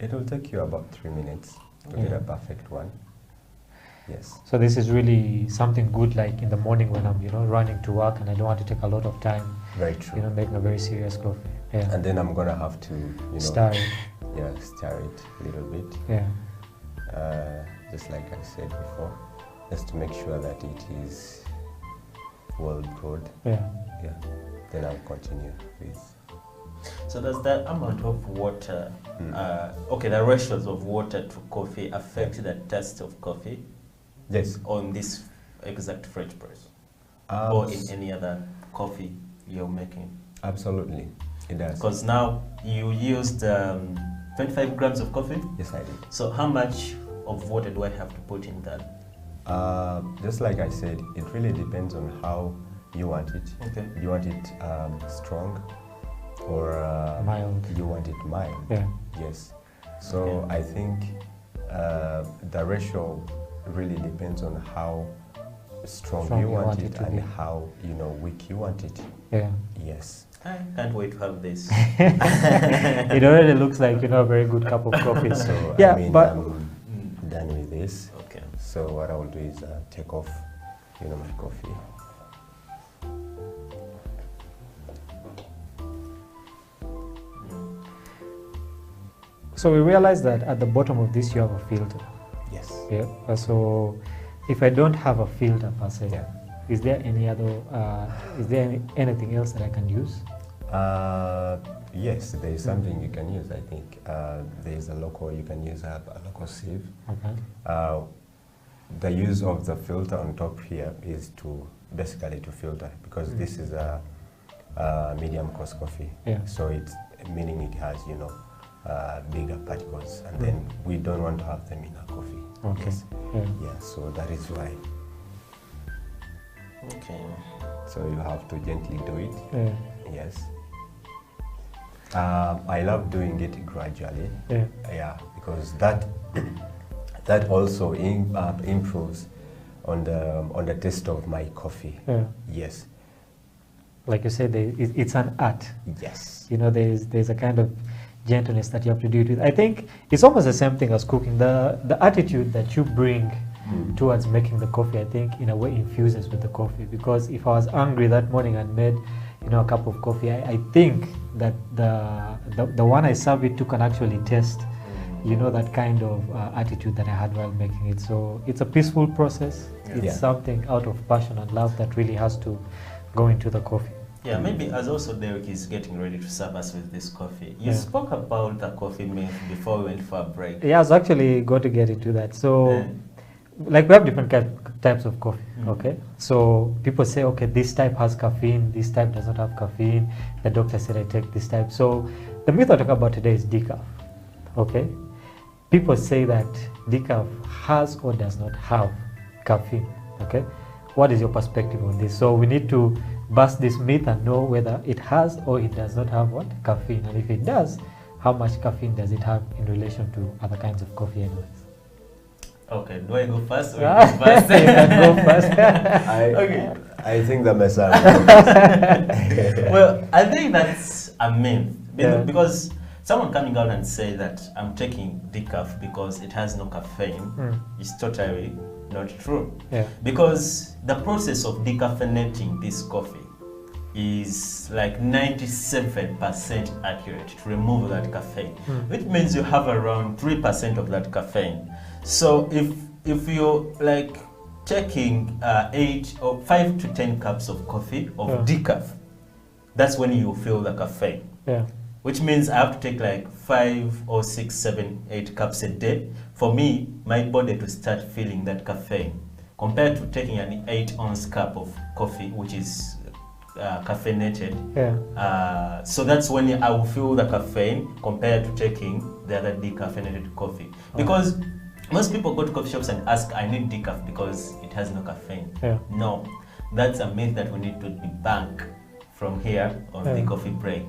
It will take you about 3 minutes to get a perfect one. Yes. So this is really something good, like in the morning when I'm, you know, running to work and I don't want to take a lot of time. Very true. You know, making a very serious coffee. Yeah. And then I'm gonna have to, you know, stir it. Yeah, stir it a little bit. Yeah. Just like I said before, just to make sure that it is well brewed. Yeah. Yeah. Then I'll continue with So does the amount of water, okay, the ratios of water to coffee affect the taste of coffee? Yes. On this exact French press? Or in any other coffee you're making? Absolutely, it does. Because now you used 25 grams of coffee? Yes, I did. So how much of water do I have to put in that? Just like I said, it really depends on how you want it. Okay. You want it strong or mild. You want it mild. Yeah. Yes. So Okay. I think the ratio really depends on how strong you want it to and be. how weak you want it. Yeah. Yes. I can't wait to have this. It already looks like a very good cup of coffee. So yeah, I mean, but I'm done with this. Okay. So what I will do is take off, my coffee. so we realize that at the bottom of this you have a filter. Yes. Yeah. So if I don't have a filter per se, Yeah. is there any other? Is there anything else that I can use? Yes, there is something you can use. I think there is you can use a local sieve. Okay. The use of the filter on top here is basically to filter, because this is a medium cost coffee. Yeah. So it's meaning it has bigger particles, and then we don't want to have them in our coffee. Okay. Yes. Yeah. Yeah. So that is why. Okay. So you have to gently do it. Yeah. Yes. I love doing it gradually. Yeah. Yeah, because that also improves on the taste of my coffee. Yeah. Yes. Like you said, it's an art. Yes. There's a kind of gentleness that you have to do it with. I think it's almost the same thing as cooking. The attitude that you bring towards making the coffee, I think, in a way infuses with the coffee. Because if I was angry that morning and made a cup of coffee, I think that the one I serve it to can actually taste that kind of attitude that I had while making it. So it's a peaceful process. Yeah. It's something out of passion and love that really has to go into the coffee. Yeah, maybe as also Derek is getting ready to serve us with this coffee. You Yeah. spoke about the coffee myth before we went for a break. Yeah, I was actually going to get into that. So, Yeah. like we have different types of coffee, okay? So people say, okay, this type has caffeine, this type does not have caffeine. The doctor said I take this type. So the myth I talk about today is decaf, okay? People say that decaf has or does not have caffeine, okay? What is your perspective on this? So we need to bust this myth and know whether it has or it does not have what? Caffeine. And if it does, how much caffeine does it have in relation to other kinds of coffee anyways? Okay, do I go first or you go first? You can go first. Okay. I think the message. Well, I think that's a myth. Yeah. Because someone coming out and say that I'm taking decaf because it has no caffeine is totally not true. Yeah. Because the process of decaffeinating this coffee is like 97% accurate to remove that caffeine, which means you have around 3% of that caffeine. So if you're like taking 8 or 5 to 10 cups of coffee of decaf, that's when you feel the caffeine. Yeah. Which means I have to take like 5 or 6, 7, 8 cups a day for me, my body to start feeling that caffeine, compared to taking an 8-ounce cup of coffee, which is caffeinated. Yeah. So that's when I will feel the caffeine compared to taking the other decaffeinated coffee. Because most people go to coffee shops and ask, I need decaf because it has no caffeine. Yeah. No, that's a myth that we need to debunk from here on the coffee break.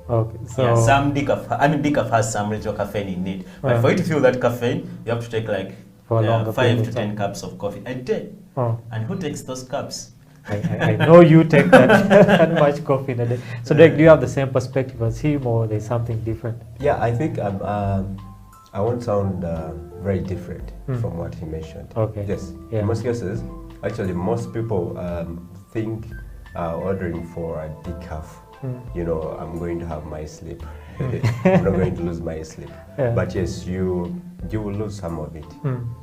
Okay. So Yeah, some decaf has some little caffeine in it. But for you to feel that caffeine, you have to take like For a longer 5 period to of 10 time. cups of coffee a day. Oh. And who takes those cups? I know you take that much coffee in a day. So Derek, do you have the same perspective as him, or there's something different? Yeah, I think I won't sound very different from what he mentioned. Okay. Yes. Yeah. In most cases, actually, most people think ordering for a decaf, I'm going to have my sleep. I'm not going to lose my sleep. Yeah. But yes, you will lose some of it.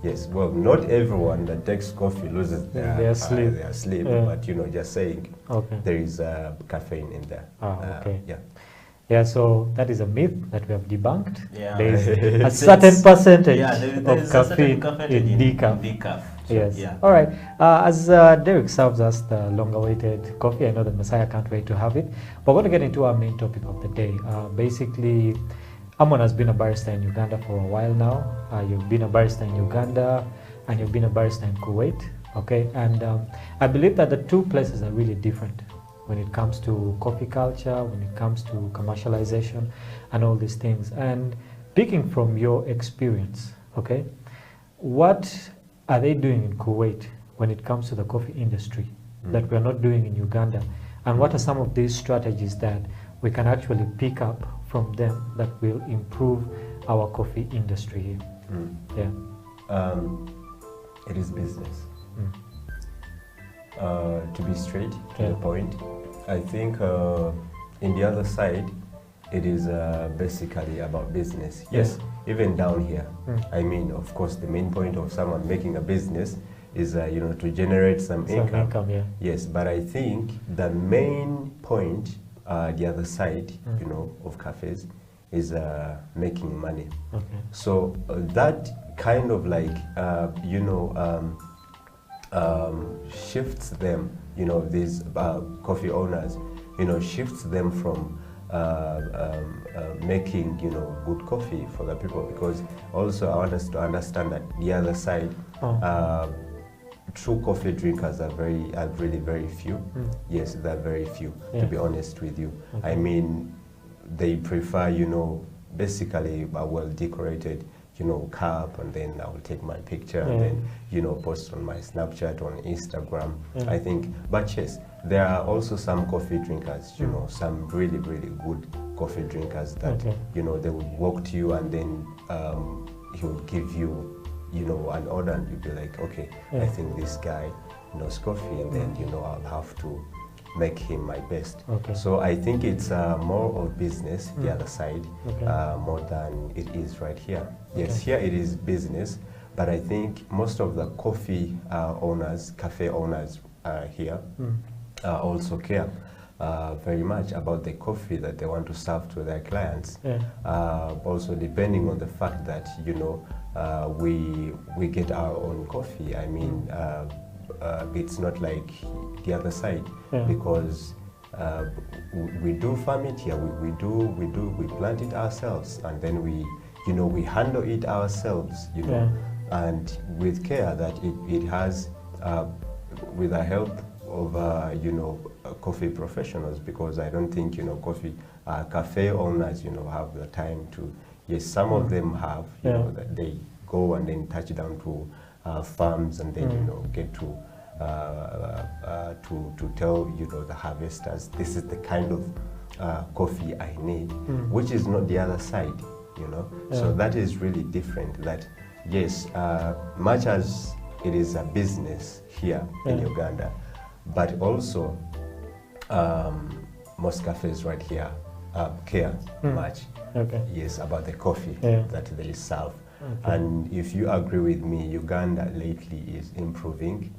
Yes. Well, not everyone that takes coffee loses Their sleep. Their sleep. Yeah. But just saying, Okay. there is caffeine in there. Ah, okay. Yeah. Yeah, so that is a myth that we have debunked. Yeah. There's a certain percentage there of is a certain caffeine in decaf. decaf. Yes. Yeah. All right. As Derek serves us the long-awaited coffee, I know that Messiah can't wait to have it. We're going to get into our main topic of the day. Basically, Amon has been a barista in Uganda for a while now. You've been a barista in Uganda, and you've been a barista in Kuwait. Okay, and I believe that the two places are really different when it comes to coffee culture, when it comes to commercialization, and all these things. And picking from your experience, okay, what are they doing in Kuwait when it comes to the coffee industry that we're not doing in Uganda? And what are some of these strategies that we can actually pick up from them that will improve our coffee industry here? Yeah. It is business. To be straight to the point, I think in the other side, it is basically about business. Yes, even down here. I mean, of course, the main point of someone making a business is, to generate some income. Yeah. Yes, but I think the main point, the other side, of cafes, is making money. Okay. So that kind of like, shifts them, these coffee owners, shifts them from making, good coffee for the people, because also I want us to understand that the other side, true coffee drinkers are really very few. Yes, they're very few, to be honest with you. Okay. I mean, they prefer, basically a well-decorated, cup, and then I will take my picture and then, post on my Snapchat, on Instagram. I think, but yes, there are also some coffee drinkers, some really, really good coffee drinkers that, they would walk to you and then he would give you, an order, and you'd be like, okay, I think this guy knows coffee, and then, I'll have to make him my best. Okay. So I think it's more of business, the other side, more than it is right here. Yes, here it is business, but I think most of the coffee owners, cafe owners here also care very much about the coffee that they want to serve to their clients. Also depending on the fact that, we get our own coffee. I mean, it's not like the other side, because we do farm it here. We plant it ourselves, and then we handle it ourselves, and with care that it has, with the help of coffee professionals, because I don't think coffee cafe owners have the time to. Yes, some of them have, that they go and then touch down to farms, and then get to tell the harvesters, this is the kind of coffee I need, which is not the other side, So that is really different. That yes, much as it is a business here in Uganda, but also most cafes right here care much, yes, about the coffee that they serve. And if you agree with me, Uganda lately is improving,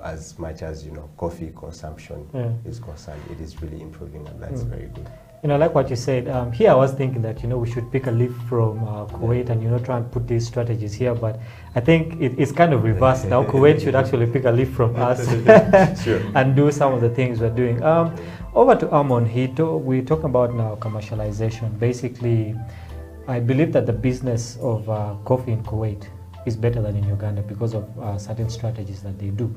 as much as, coffee consumption is concerned. It is really improving, and that's very good. Like what you said, here I was thinking that, we should pick a leaf from Kuwait and, try and put these strategies here, but I think it's kind of reversed. Now Kuwait should actually pick a leaf from us and do some of the things we're doing. Over to Amon, we talk about now commercialization. Basically, I believe that the business of coffee in Kuwait is better than in Uganda because of certain strategies that they do.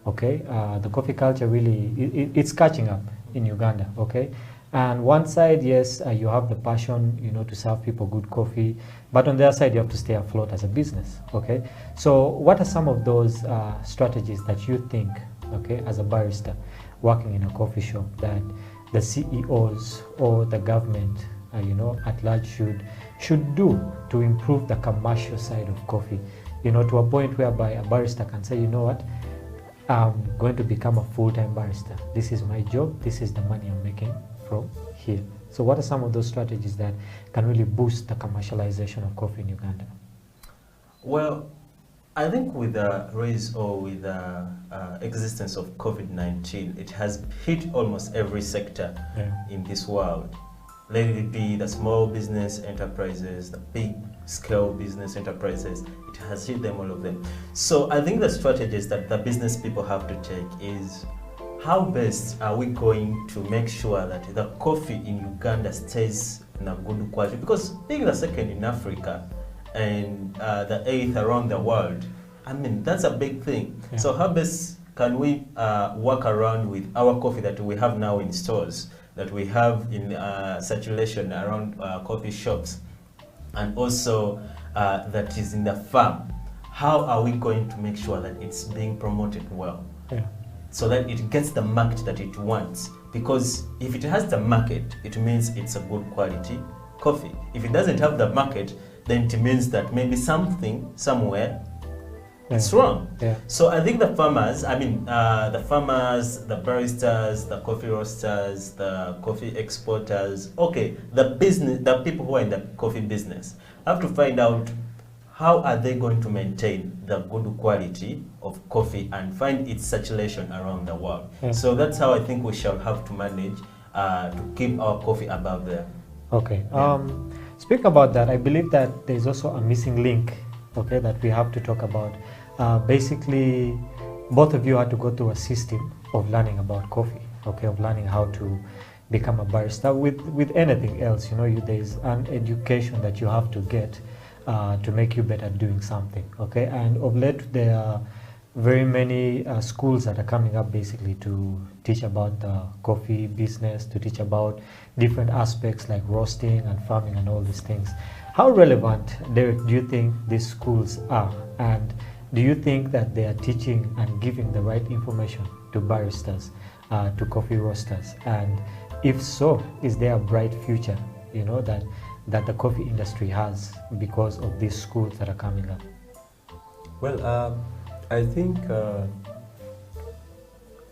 Okay, the coffee culture really it's catching up in Uganda. Okay, and one side, yes, you have the passion, to serve people good coffee, but on the other side, you have to stay afloat as a business. Okay, so what are some of those strategies that you think, okay, as a barista working in a coffee shop, that the CEOs or the government, at large should do to improve the commercial side of coffee, to a point whereby a barista can say, what, I'm going to become a full-time barista. This is my job. This is the money I'm making from here. So what are some of those strategies that can really boost the commercialization of coffee in Uganda? Well, I think with the rise or with the existence of COVID-19, it has hit almost every sector in this world. let it be the small business enterprises, the big scale business enterprises, it has hit them, all of them. So I think the strategies that the business people have to take is, how best are we going to make sure that the coffee in Uganda stays in a good quality? Because being the second in Africa and the 8th around the world, I mean, that's a big thing. Yeah. So how best can we work around with our coffee that we have now in stores, that we have in circulation around coffee shops, and also that is in the farm? How are we going to make sure that it's being promoted well? Yeah. So that it gets the market that it wants? Because if it has the market, it means it's a good quality coffee. If it doesn't have the market, then it means that maybe something somewhere it's wrong. Yeah. So I think the farmers, the farmers, the baristas, the coffee roasters, the coffee exporters, okay, the people who are in the coffee business have to find out how are they going to maintain the good quality of coffee and find its circulation around the world. Yeah. So that's how I think we shall have to manage to keep our coffee above there. Okay. Yeah. Speak about that. I believe that there's also a missing link, okay, that we have to talk about. Basically, both of you had to go through a system of learning about coffee, okay, of learning how to become a barista. With anything else, you know, there's an education that you have to get to make you better at doing something, okay? And of late, there are very many schools that are coming up basically to teach about the coffee business, to teach about different aspects like roasting and farming and all these things. How relevant, Derek, do you think these schools are? And do you think that they are teaching and giving the right information to baristas, to coffee roasters? And if so, is there a bright future, you know, that the coffee industry has because of these schools that are coming up? Well, I think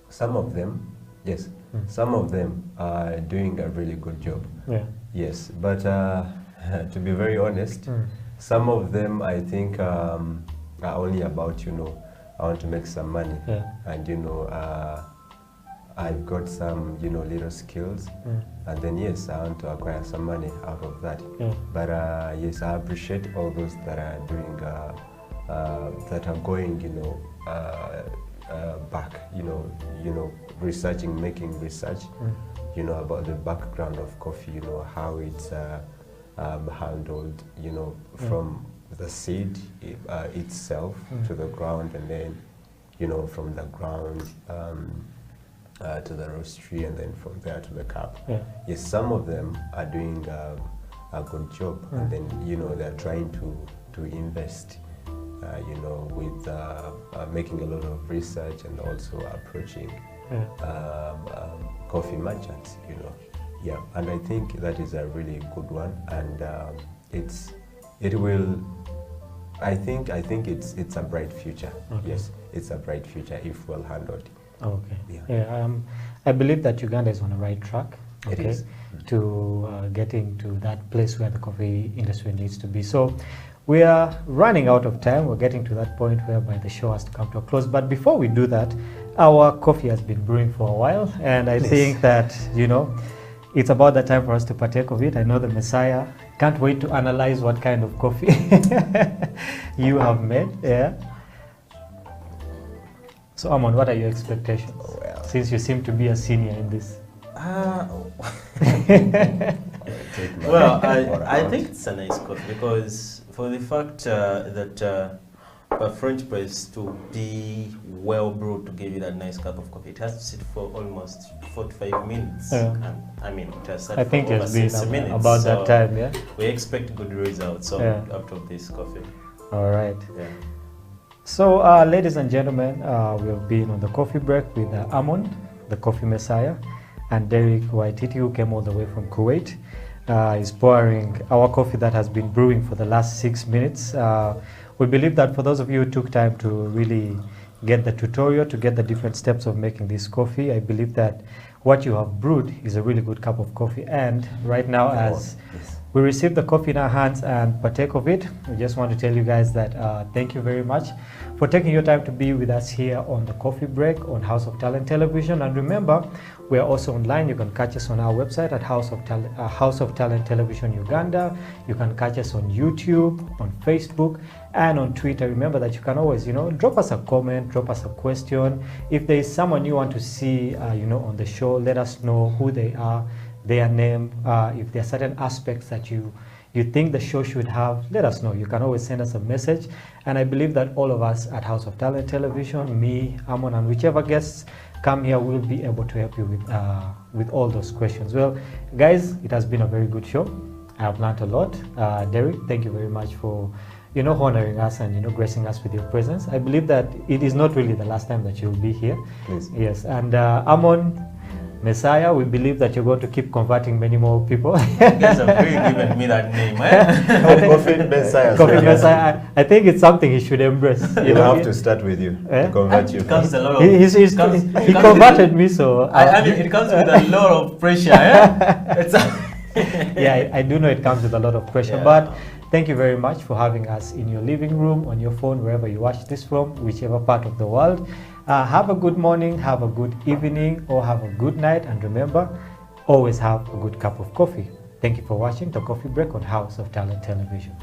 some of them, yes, some of them are doing a really good job. Yeah. Yes, but to be very honest, some of them I think are only about, you know, I want to make some money, and you know, I've got some, you know, little skills, and then yes, I want to acquire some money out of that. But yes, I appreciate all those that are doing, that are going, you know, back, you know, researching, making research, you know, about the background of coffee, you know, how it's handled, you know, from the seed itself to the ground, and then, you know, from the ground to the roastery, and then from there to the cup. Yes, some of them are doing a good job, and then, you know, they're trying to invest, you know, with making a lot of research and also approaching coffee merchants, you know. Yeah, and I think that is a really good one, and I think it's a bright future. Okay. Yes, it's a bright future if well handled. Okay. Yeah. I believe that Uganda is on the right track. Okay. It is. To getting to that place where the coffee industry needs to be. So we are running out of time. We're getting to that point whereby the show has to come to a close. But before we do that, our coffee has been brewing for a while, and I think that, you know, it's about the time for us to partake of it. I know the Messiah can't wait to analyze what kind of coffee you have made. Yeah. So, Amon, what are your expectations? Well, since you seem to be a senior in this. Well, I think it's a nice coffee, because for the fact that a French press to be well brewed to give you that nice cup of coffee, it has to sit for almost 45 minutes. I mean, it has sat for over 60 minutes. About that time, yeah? We expect good results out of this coffee. All right. Yeah. So, ladies and gentlemen, we have been on the coffee break with Amon, the coffee messiah, and Derek Waititi, who came all the way from Kuwait. Is pouring our coffee that has been brewing for the last 6 minutes. We believe that for those of you who took time to really get the tutorial, to get the different steps of making this coffee, I believe that what you have brewed is a really good cup of coffee. And right now, as we received the coffee in our hands and partake of it. We just want to tell you guys that thank you very much for taking your time to be with us here on the Coffee Break on House of Talent Television. And remember, we are also online. You can catch us on our website at House of Talent Television Uganda. You can catch us on YouTube, on Facebook, and on Twitter. Remember that you can always, drop us a comment, drop us a question. If there is someone you want to see, on the show, let us know who they are, their name. If there are certain aspects that you think the show should have, let us know. You can always send us a message. And I believe that all of us at House of Talent Television, me, Amon, and whichever guests come here, will be able to help you with all those questions. Well, guys, it has been a very good show. I have learned a lot. Derek, thank you very much for honoring us and gracing us with your presence. I believe that it is not really the last time that you'll be here. Please. Yes, and Amon, Messiah, we believe that you're going to keep converting many more people. You guys have really given me that name, eh? Coffee Messiah. Coffee Messiah. I think it's something he should embrace. We'll have to start with you to convert you. It comes a lot of. He converted me, so. I mean, it comes with a lot of pressure. Eh? Yeah, I do know it comes with a lot of pressure, Yeah. but thank you very much for having us in your living room, on your phone, wherever you watch this from, whichever part of the world. Have a good morning, have a good evening, or have a good night, and remember, always have a good cup of coffee. Thank you for watching the Coffee Break on House of Talent Television.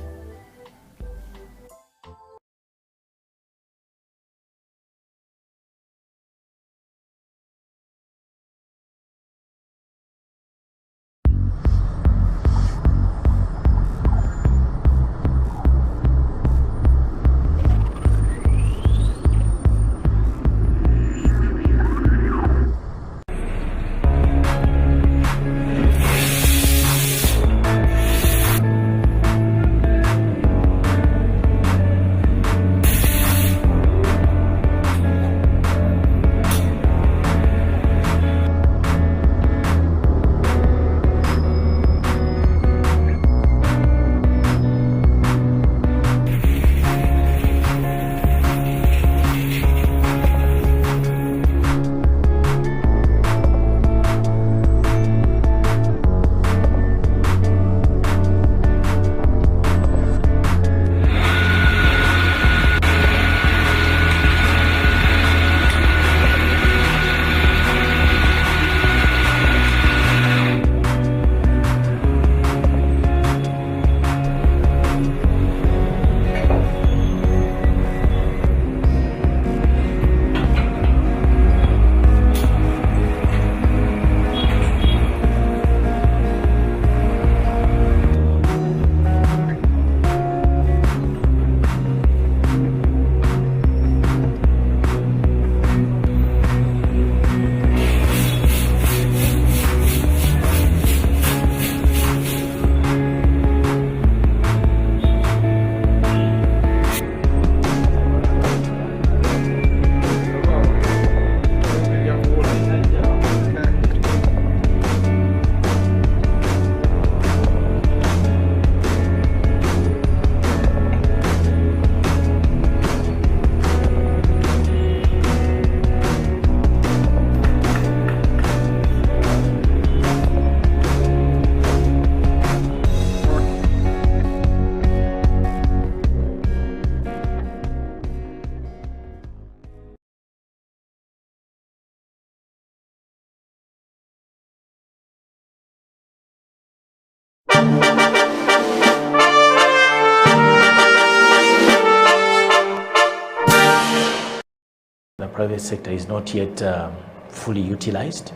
The private sector is not yet fully utilized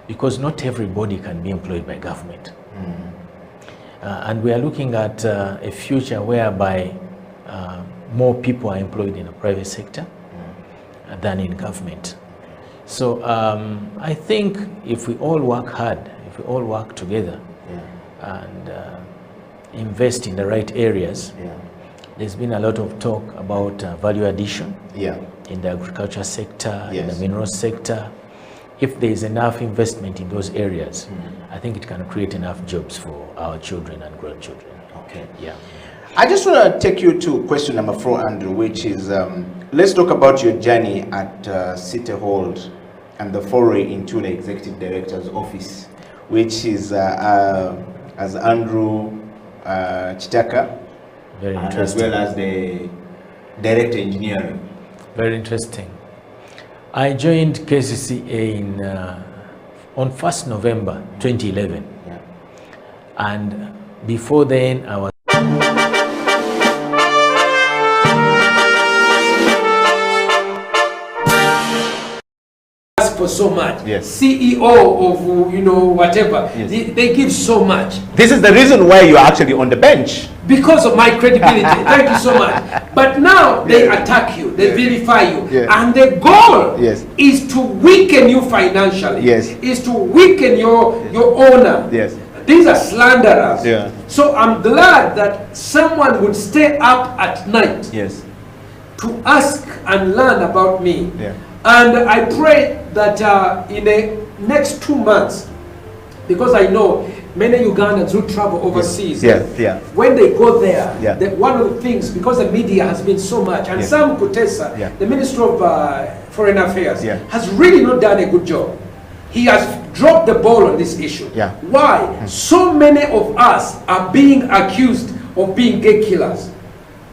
because not everybody can be employed by government. And we are looking at a future whereby more people are employed in the private sector than in government. So I think if we all work hard, if we all work together and invest in the right areas, there's been a lot of talk about value addition in the agriculture sector, in the mineral sector. If there is enough investment in those areas, I think it can create enough jobs for our children and grandchildren. Okay. Yeah. I just want to take you to question number 4, Andrew, which is, let's talk about your journey at City Hall and the foray into the Executive Director's office, which is, as Andrew Chitaka, Very and as interesting. well as the director engineering. Very interesting. I joined KCCA on 1st November 2011. Yeah. And before then, I was for so much. Yes. CEO of whatever. Yes. They give so much This is the reason why you're actually on the bench. because of my credibility. Thank you so much. But now they attack you, they vilify you, Yes. and the goal Yes. is to weaken you financially. Yes. Is to weaken your owner. Yes. These are slanderers. Yeah. So I'm glad that someone would stay up at night Yes. to ask and learn about me. Yeah. And I pray that in the next 2 months, because I know many Ugandans who travel overseas, Yeah. Yeah. when they go there, Yeah. one of the things, because the media has been so much, and Yeah. Sam Kutesa, Yeah. the Minister of Foreign Affairs, Yeah. has really not done a good job. He has dropped the ball on this issue. Yeah. Why? So many of us are being accused of being gay killers,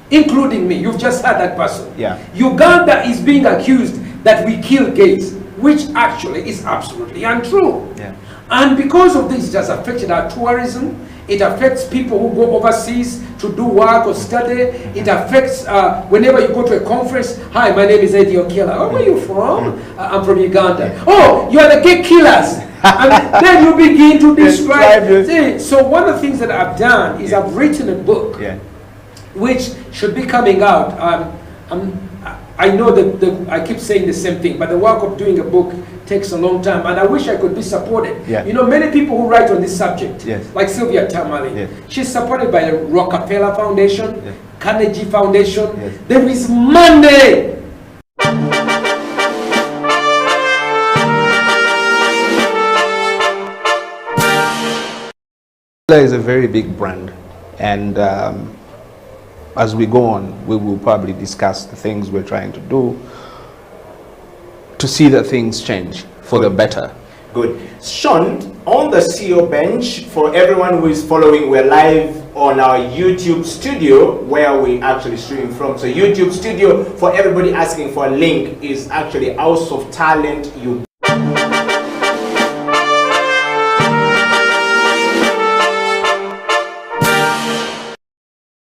including me. You've just heard that person. Yeah. Uganda is being accused that we kill gays, which actually is absolutely untrue. Yeah. And because of this, it has affected our tourism. It affects people who go overseas to do work or study. It affects whenever you go to a conference. Hi, my name is Eddie Okila. Oh, where are you from? I'm from Uganda. Oh, you are the gay killers. And then you begin to describe. See, so one of the things that I've done is I've written a book, Yeah. which should be coming out. I know that I keep saying the same thing, but the work of doing a book takes a long time, and I wish I could be supported. Yeah. You know, many people who write on this subject, Yes. like Sylvia Tamale, Yes. she's supported by the Rockefeller Foundation, Yes. Carnegie Foundation. Yes. There is money. Okila is a very big brand, and as we go on, we will probably discuss the things we're trying to do to see that things change for the better. Good. Sean, on the CEO bench, for everyone who is following, we're live on our YouTube studio where we actually stream from. So YouTube studio, for everybody asking for a link, is actually House of Talent Uganda.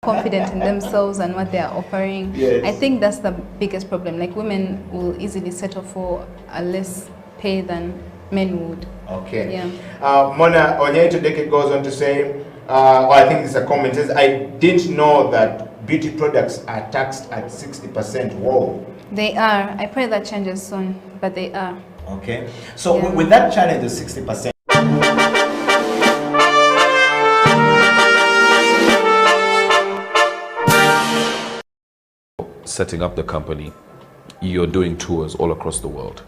Confident in themselves and what they are offering. Yes. I think that's the biggest problem. Like, women will easily settle for a less pay than men would. Okay. Yeah. Mona Onyeto Deke goes on to say, or I think this is a comment, says, I didn't know that beauty products are taxed at 60%. Whoa. They are. I pray that changes soon, but they are. Okay. So Yeah. with that challenge of 60%, setting up the company, you're doing tours all across the world.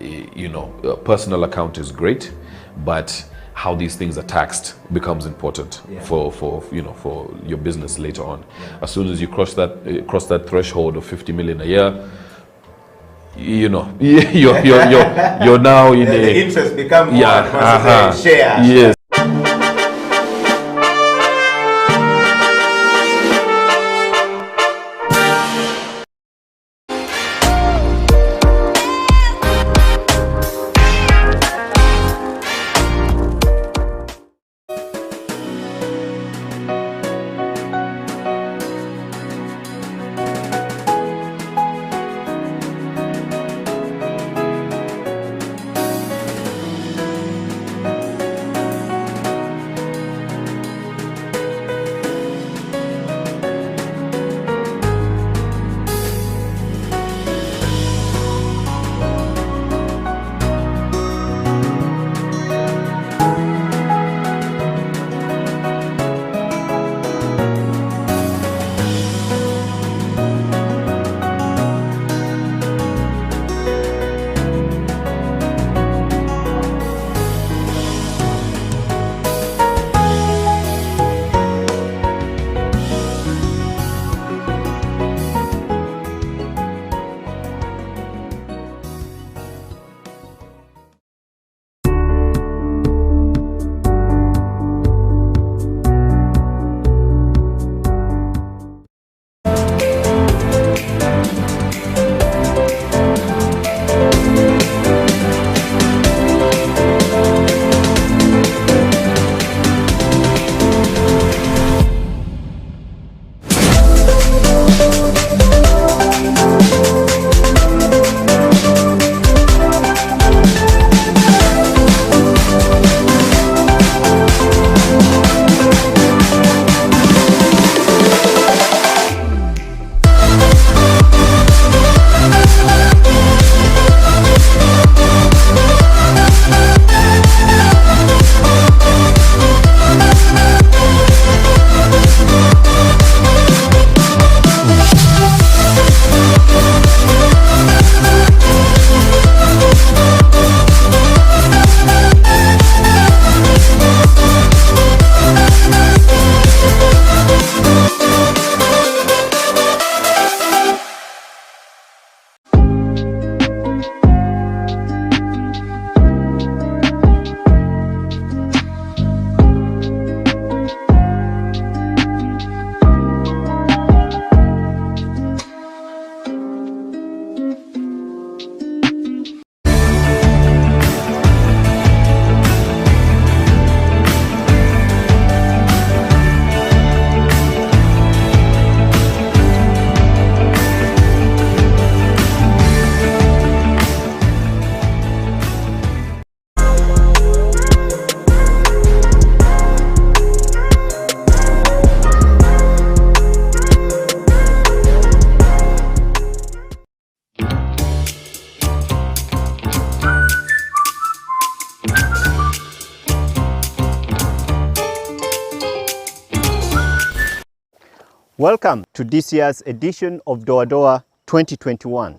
You know, a personal account is great, but how these things are taxed becomes important for you know, for your business later on. As soon as you cross that threshold of 50 million a year, you know, you're now in the a interest become more yeah, shares. yes. Welcome to this year's edition of Doa Doa 2021.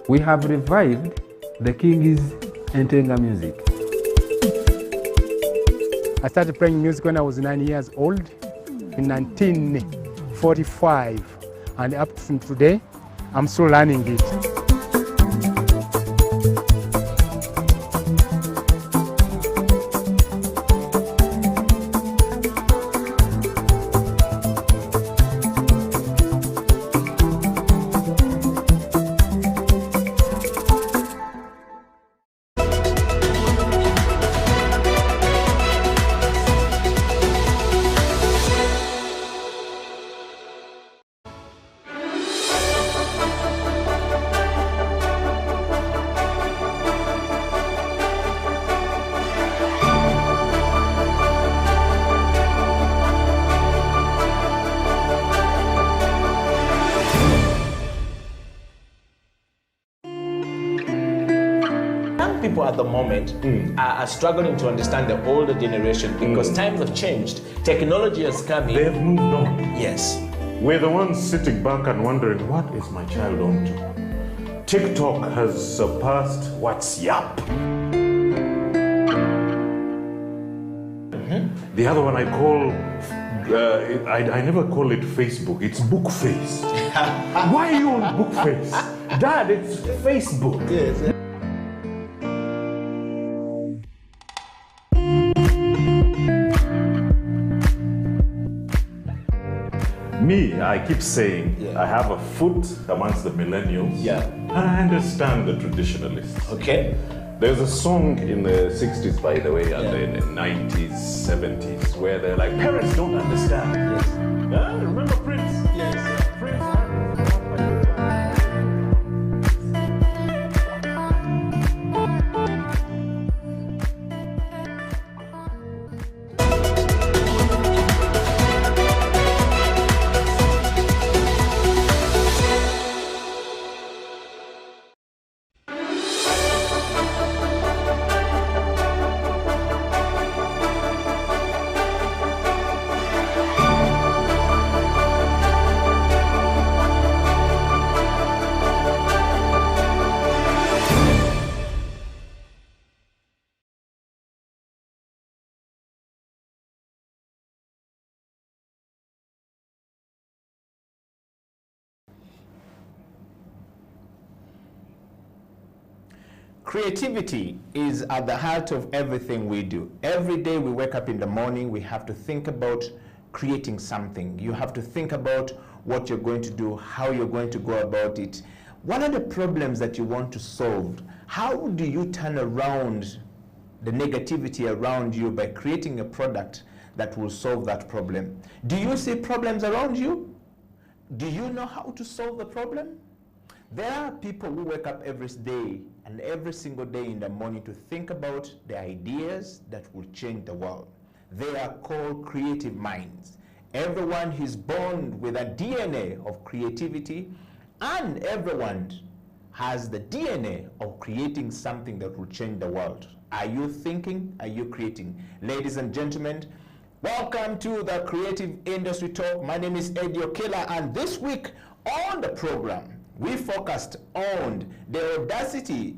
We have revived the King's Entenga music. I started playing music when I was 9 years old in 1945, and up to today, I'm still learning it. People at the moment are struggling to understand the older generation because times have changed. Technology has come in. They've moved on. Yes. We're the ones sitting back and wondering, what is my child on to? TikTok has surpassed WhatsApp. The other one I call, I never call it Facebook, it's Bookface. Why are you on Bookface? Dad, it's Facebook. Yes. Me, I keep saying I have a foot amongst the millennials. Yeah. And I understand the traditionalists. Okay. There's a song in the 60s, by the way, and in the 90s, 70s, where they're like, parents don't understand. Yes. Remember Prince? Yes. Prince. Creativity is at the heart of everything we do. Every day we wake up in the morning, we have to think about creating something. You have to think about what you're going to do, how you're going to go about it. What are the problems that you want to solve? How do you turn around the negativity around you by creating a product that will solve that problem? Do you see problems around you? Do you know how to solve the problem? There are people who wake up every day and every single day in the morning to think about the ideas that will change the world. They are called creative minds. Everyone is born with a DNA of creativity, and everyone has the DNA of creating something that will change the world. Are you thinking? Are you creating? Ladies and gentlemen, welcome to the Creative Industry Talk. My name is Okila, and this week on the program, we focused on the audacity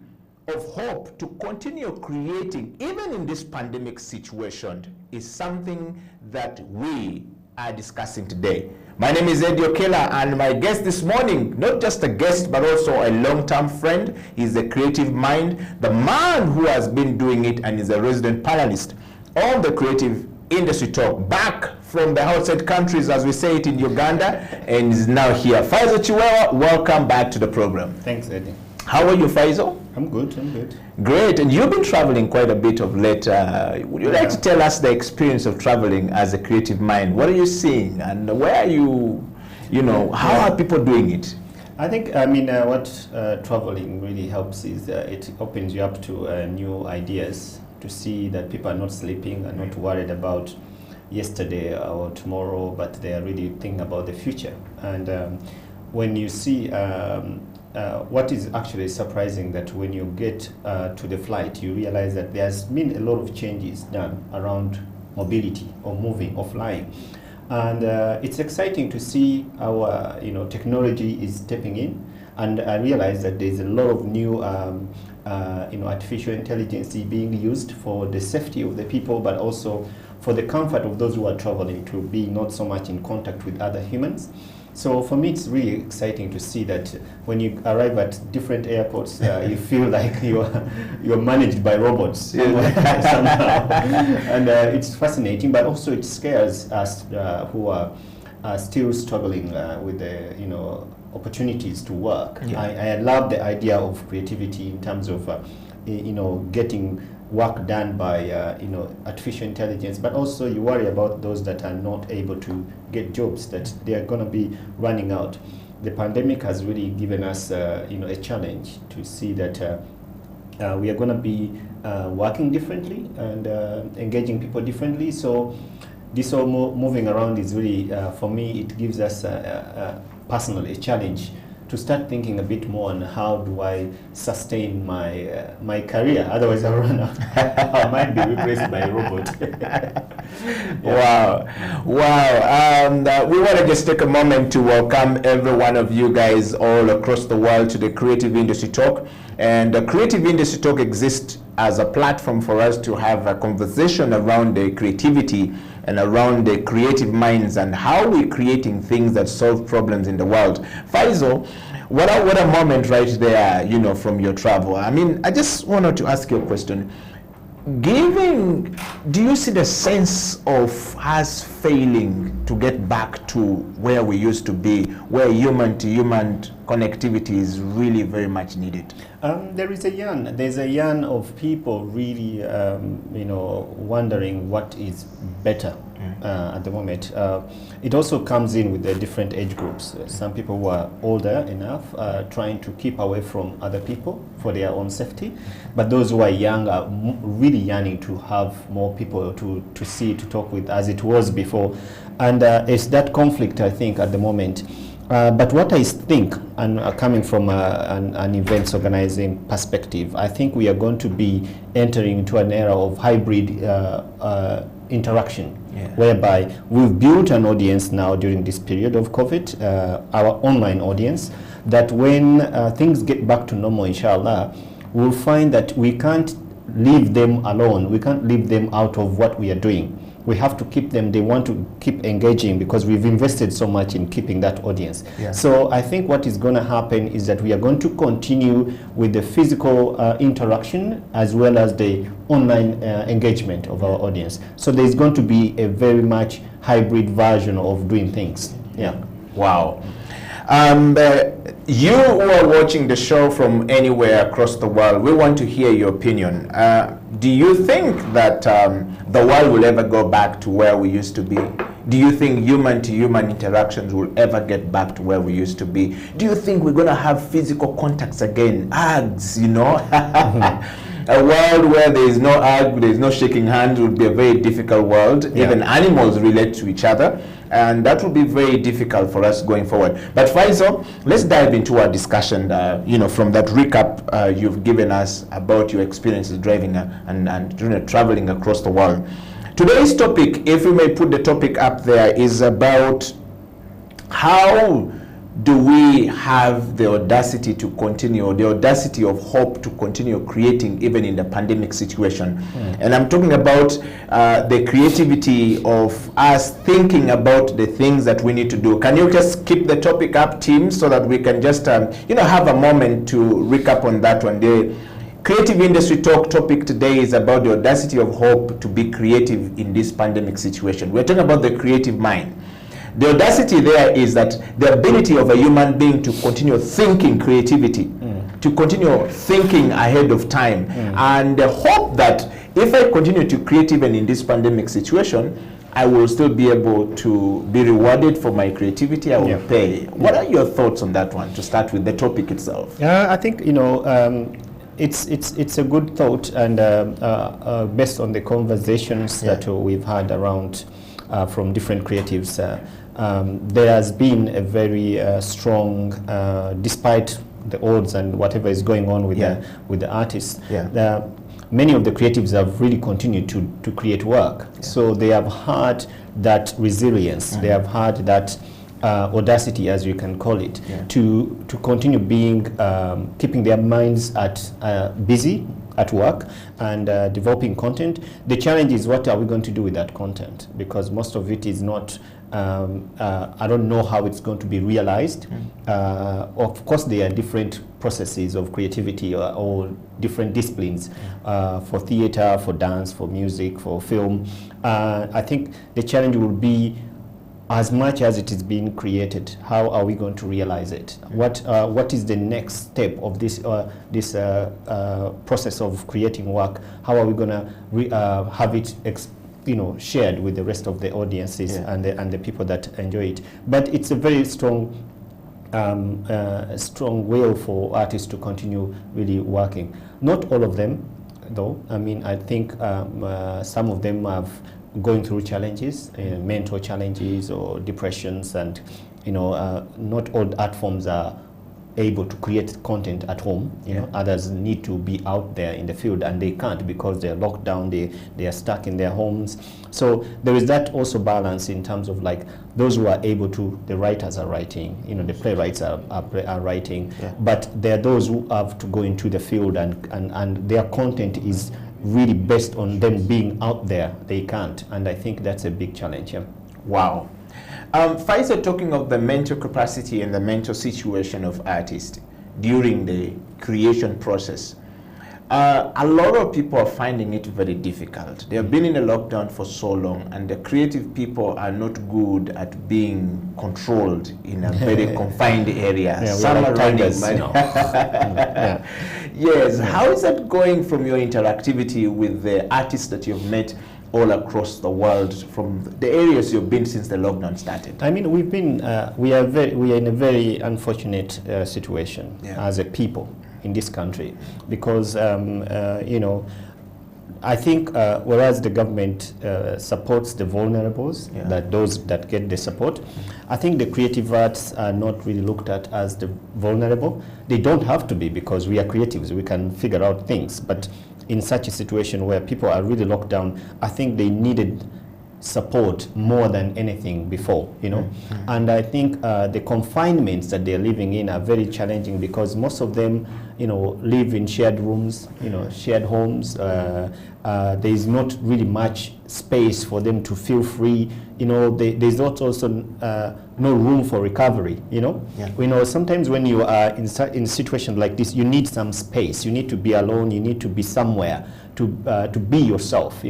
of hope to continue creating, even in this pandemic situation, is something that we are discussing today. My name is Okila, and my guest this morning, not just a guest, but also a long-term friend, is a creative mind, the man who has been doing it and is a resident panelist on the Creative Industry Talk, back from the outside countries, as we say it in Uganda, and is now here. Faisal Chiwewa, welcome back to the program. Thanks, Eddie. How are you, Faisal? I'm good, I'm good. Great, and you've been traveling quite a bit of late. Would you like to tell us the experience of traveling as a creative mind? What are you seeing, and where are you, how are people doing it? I think, what traveling really helps is it opens you up to new ideas, to see that people are not sleeping and not worried about yesterday or tomorrow, but they are really thinking about the future. And when you see what is actually surprising that when you get to the flight, you realize that there's been a lot of changes done around mobility or moving or flying. And it's exciting to see our technology is stepping in, and I realize that there's a lot of new artificial intelligence being used for the safety of the people, but also for the comfort of those who are traveling, to be not so much in contact with other humans. So for me, it's really exciting to see that when you arrive at different airports, you feel like you're managed by robots somehow. And it's fascinating, but also it scares us who are still struggling with the opportunities to work. Yeah. I love the idea of creativity in terms of getting work done by artificial intelligence, but also you worry about those that are not able to get jobs, that they are going to be running out. The pandemic has really given us a challenge to see that we are going to be working differently and engaging people differently. So this all moving around is really, for me, it gives us personally a challenge to start thinking a bit more on how do I sustain my career. Otherwise, I'll run out. I might be replaced by a robot. Wow. We want to just take a moment to welcome every one of you guys all across the world to the Creative Industry Talk. And the Creative Industry Talk exists as a platform for us to have a conversation around the creativity and around the creative minds and how we're creating things that solve problems in the world. Faisal, what a moment right there, from your travel. I mean, I just wanted to ask you a question. Do you see the sense of us failing to get back to where we used to be, where human-to-human connectivity is really very much needed? There's a yearn of people really, wondering what is better at the moment. It also comes in with the different age groups. Some people who are older enough trying to keep away from other people for their own safety, but those who are young are really yearning to have more people to see, to talk with, as it was before. And it's that conflict, I think, at the moment. But what I think, and coming from an events organizing perspective, I think we are going to be entering into an era of hybrid interaction, whereby we've built an audience now during this period of COVID, our online audience, that when things get back to normal, inshallah, we'll find that we can't leave them alone. We can't leave them out of what we are doing. We have to keep them. They want to keep engaging because we've invested so much in keeping that audience. Yeah. So I think what is going to happen is that we are going to continue with the physical interaction as well as the online engagement of our audience. So there's going to be a very much hybrid version of doing things. Yeah. Wow. You who are watching the show from anywhere across the world, we want to hear your opinion. Do you think that the world will ever go back to where we used to be? Do you think human-to-human interactions will ever get back to where we used to be? Do you think we're going to have physical contacts again? Hugs, A world where there is no hug, there is no shaking hands would be a very difficult world. Yeah. Even animals relate to each other, and that will be very difficult for us going forward. But Faisal, let's dive into our discussion, from that recap you've given us about your experiences driving and traveling across the world. Today's topic, if we may put the topic up there, is about how do we have the audacity to continue, the audacity of hope to continue creating even in the pandemic situation. And I'm talking about the creativity of us thinking about the things that we need to do. Can you just keep the topic up, team, so that we can just have a moment to recap on that one day? Creative Industry Talk topic today is about the audacity of hope to be creative in this pandemic situation. We're talking about the creative mind. The audacity there is that the ability of a human being to continue thinking creativity, to continue thinking ahead of time, and the hope that if I continue to create even in this pandemic situation, I will still be able to be rewarded for my creativity. I will pay. What are your thoughts on that one, to start with the topic itself? I think, it's a good thought, and based on the conversations that we've had around from different creatives, there has been a very strong, despite the odds and whatever is going on with the artists. Many of the creatives have really continued to create work. So they have had that resilience. They have had that audacity, as you can call it, to continue being keeping their minds busy at work and developing content. The challenge is, what are we going to do with that content? Because most of it is not, I don't know how it's going to be realized. Of course, there are different processes of creativity or different disciplines for theater, for dance, for music, for film. I think the challenge will be, as much as it is being created, how are we going to realize it? What is the next step of this process of creating work? How are we going to have it shared with the rest of the audiences and the people that enjoy it? But it's a very strong will for artists to continue really working. Not all of them, though. I mean, I think some of them have going through challenges, mental challenges or depressions, and not all art forms are able to create content at home. Others need to be out there in the field, and they can't because they're locked down. They are stuck in their homes. So there is that also balance in terms of like those who are able to. The writers are writing. The playwrights are writing, but there are those who have to go into the field, and their content is really based on them being out there. They can't, and I think that's a big challenge. Wow. Faisal, talking of the mental capacity and the mental situation of artists during the creation process, a lot of people are finding it very difficult. They have been in a lockdown for so long, and the creative people are not good at being controlled in a very confined area. Some are running money. Yes. How is that going from your interactivity with the artists that you've met all across the world, from the areas you've been since the lockdown started? I mean, we are in a very unfortunate situation as a people in this country, because I think whereas the government supports the vulnerables, that those that get the support, I think the creative arts are not really looked at as the vulnerable. They don't have to be, because we are creatives, we can figure out things. But in such a situation where people are really locked down, I think they needed support more than anything before, And I think the confinements that they're living in are very challenging, because most of them, live in shared rooms, shared homes. There is not really much space for them to feel free. There's not also no room for recovery. Sometimes when you are in situations like this, you need some space. You need to be alone. You need to be somewhere to be yourself,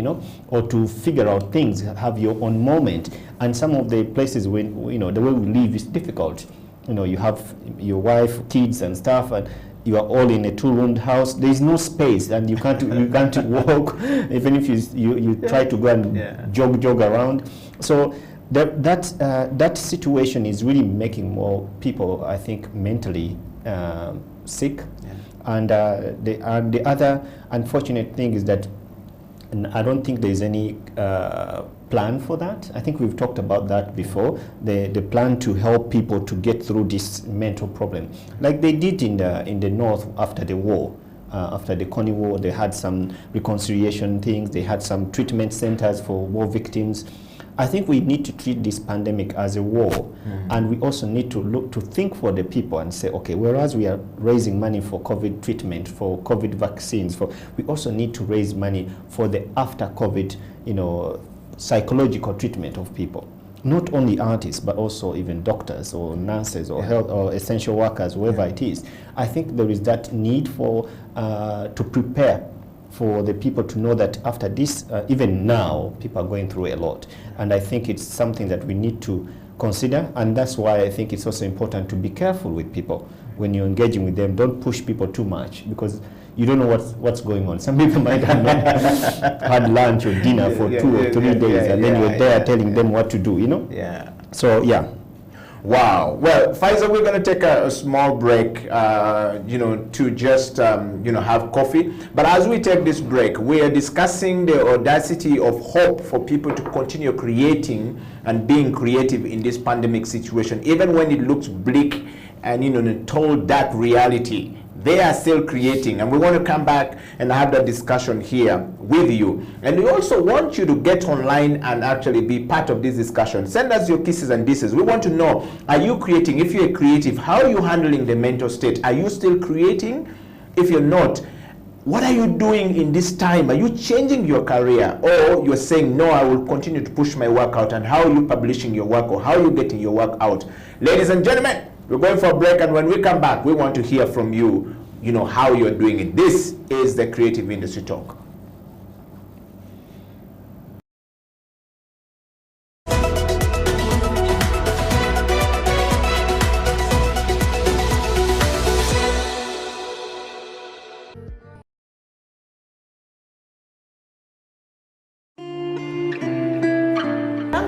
or to figure out things, have your own moment. And some of the places when the way we live is difficult. You have your wife, kids, and stuff, and you are all in a two-roomed house. There is no space, and you can't walk, even if you try to go and jog around. So that situation is really making more people, I think, mentally sick. And the other unfortunate thing is that, and I don't think there's any plan for that. I think we've talked about that before, the plan to help people to get through this mental problem, like they did in the North after the war. After the Coney War, they had some reconciliation things, they had some treatment centers for war victims. I think we need to treat this pandemic as a war, and we also need to think for the people and say, okay, whereas we are raising money for COVID treatment, for COVID vaccines, we also need to raise money for the after COVID, psychological treatment of people. Not only artists, but also even doctors or nurses or health or essential workers, whoever it is. I think there is that need for to prepare for the people to know that after this, even now, people are going through a lot. And I think it's something that we need to consider, and that's why I think it's also important to be careful with people. When you're engaging with them, don't push people too much, because you don't know what's going on. Some people might have not had lunch or dinner for 2 or 3 days, and then you're there telling them what to do, So, Wow. Well, Faisal, we're going to take a small break, to just, have coffee. But as we take this break, we are discussing the audacity of hope for people to continue creating and being creative in this pandemic situation, even when it looks bleak and, told that reality. They are still creating, and we want to come back and have that discussion here with you. And we also want you to get online and actually be part of this discussion. Send us your kisses and disses. We want to know, are you creating? If you're creative, how are you handling the mental state? Are you still creating? If you're not, what are you doing in this time? Are you changing your career? Or you're saying, no, I will continue to push my work out? And how are you publishing your work, or how are you getting your work out? Ladies and gentlemen, we're going for a break, and when we come back, we want to hear from you, how you're doing it. This is the Creative Industry Talk.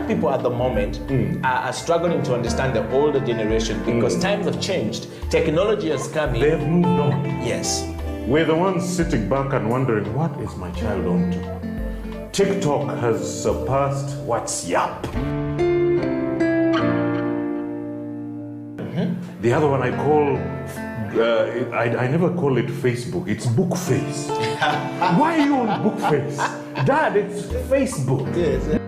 People at the moment are struggling to understand the older generation because times have changed. Technology has come in. They've moved on. Yes. We're the ones sitting back and wondering, what is my child on to? TikTok has surpassed WhatsApp. The other one I call, I never call it Facebook, it's Bookface. Why are you on Bookface? Dad, it's Facebook. Yes.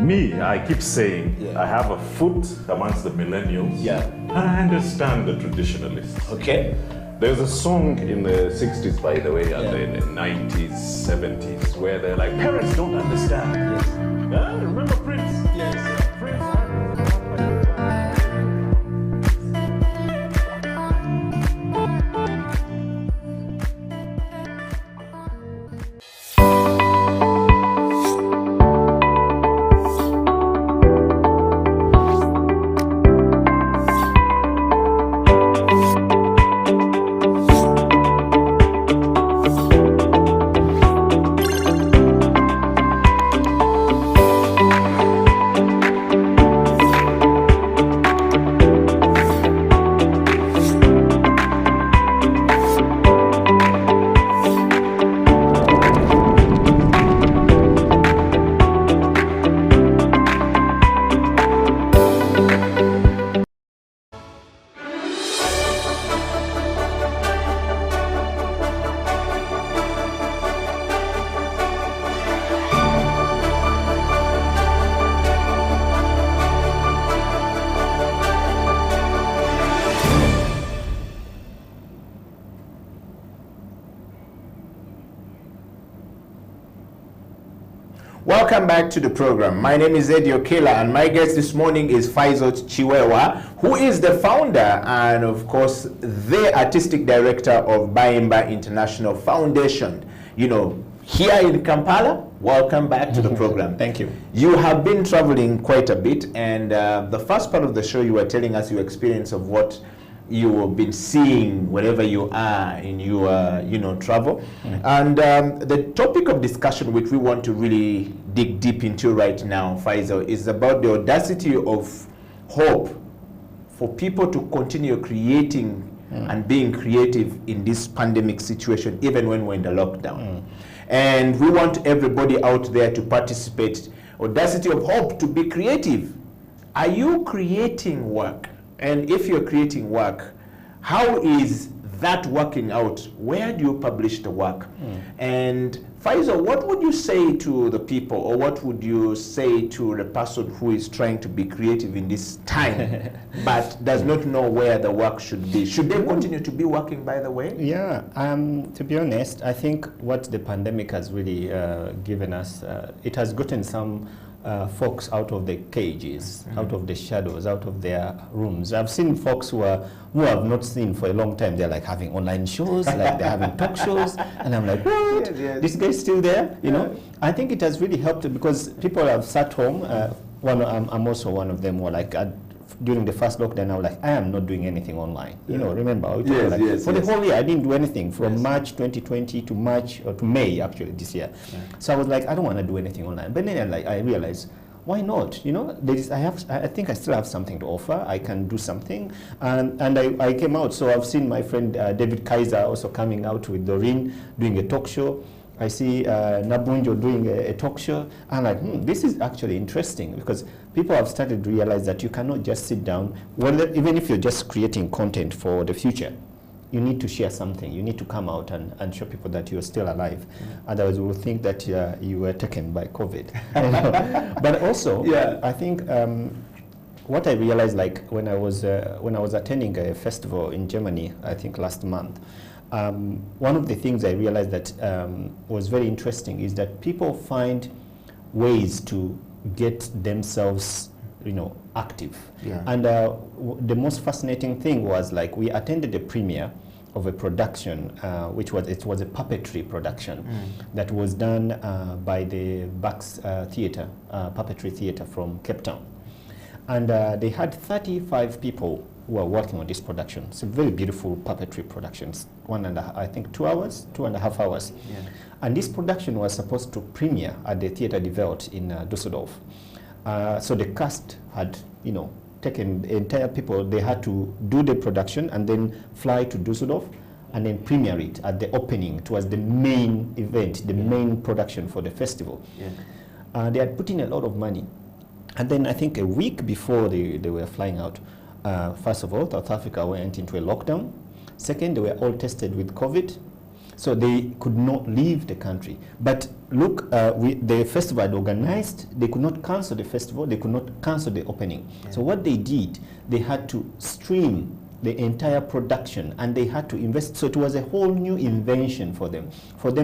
Me, I keep saying, I have a foot amongst the millennials, and I understand the traditionalists. Okay. There's a song in the 60s, by the way, and in the 90s, 70s, where they're like, parents don't understand. Yes. Remember Prince? Yes. Welcome back to the program. My name is Okila, and my guest this morning is Faisal Chiwewa, who is the founder and, of course, the artistic director of Bayimba International Foundation. Here in Kampala. Welcome back to the program. Thank you. You have been traveling quite a bit, and the first part of the show, you were telling us your experience of what you have been seeing wherever you are in your travel. And the topic of discussion which we want to really dig deep into right now, Faisal, is about the audacity of hope for people to continue creating and being creative in this pandemic situation, even when we're in the lockdown. And we want everybody out there to participate. Audacity of hope to be creative. Are you creating work? And if you're creating work, how is that working out? Where do you publish the work? And Faisal, what would you say to the people, or what would you say to the person who is trying to be creative in this time but does not know where the work should be? Should they continue to be working, by the way? Yeah, to be honest, I think what the pandemic has really given us, it has gotten some folks out of the cages, out of the shadows, out of their rooms. I've seen folks who have not seen for a long time. They're like having online shows, like they're having talk shows, and I'm like, what? This guy's still there, you know? I think it has really helped because people have sat home. I'm also one of them. Or like during the first lockdown, I was like, I am not doing anything online. You know, remember? For the whole year, I didn't do anything from March 2020 to March, or to May, actually, this year. So I was like, I don't want to do anything online. But then I realized, why not? You know, I think I still have something to offer. I can do something, and I came out. So I've seen my friend David Kaiser also coming out with Doreen doing a talk show. I see Nabunjo doing a talk show. I'm like, this is actually interesting, because people have started to realize that you cannot just sit down. Well, even if you're just creating content for the future, you need to share something. You need to come out and show people that you're still alive. Otherwise, we will think that you were taken by COVID. But also, I think what I realized, like when I was attending a festival in Germany, I think last month, one of the things I realized that was very interesting is that people find ways to get themselves, you know, active. And the most fascinating thing was, like, we attended a premiere of a production, which was a puppetry production that was done by the Bax Theatre, Puppetry Theatre from Cape Town. And they had 35 people who were working on this production. It's a very beautiful puppetry production. I think 2.5 hours. And this production was supposed to premiere at the Theatre de Welt in Düsseldorf. So the cast had, you know, taken the entire people. They had to do the production and then fly to Düsseldorf and then premiere it at the opening. It was the main event, the main production for the festival. They had put in a lot of money. And then I think a week before they were flying out, first of all, South Africa went into a lockdown. Second, they were all tested with COVID. So they could not leave the country. But look, the festival had organized, they could not cancel the festival, they could not cancel the opening. So what they did, they had to stream the entire production, and they had to invest. So it was a whole new invention for them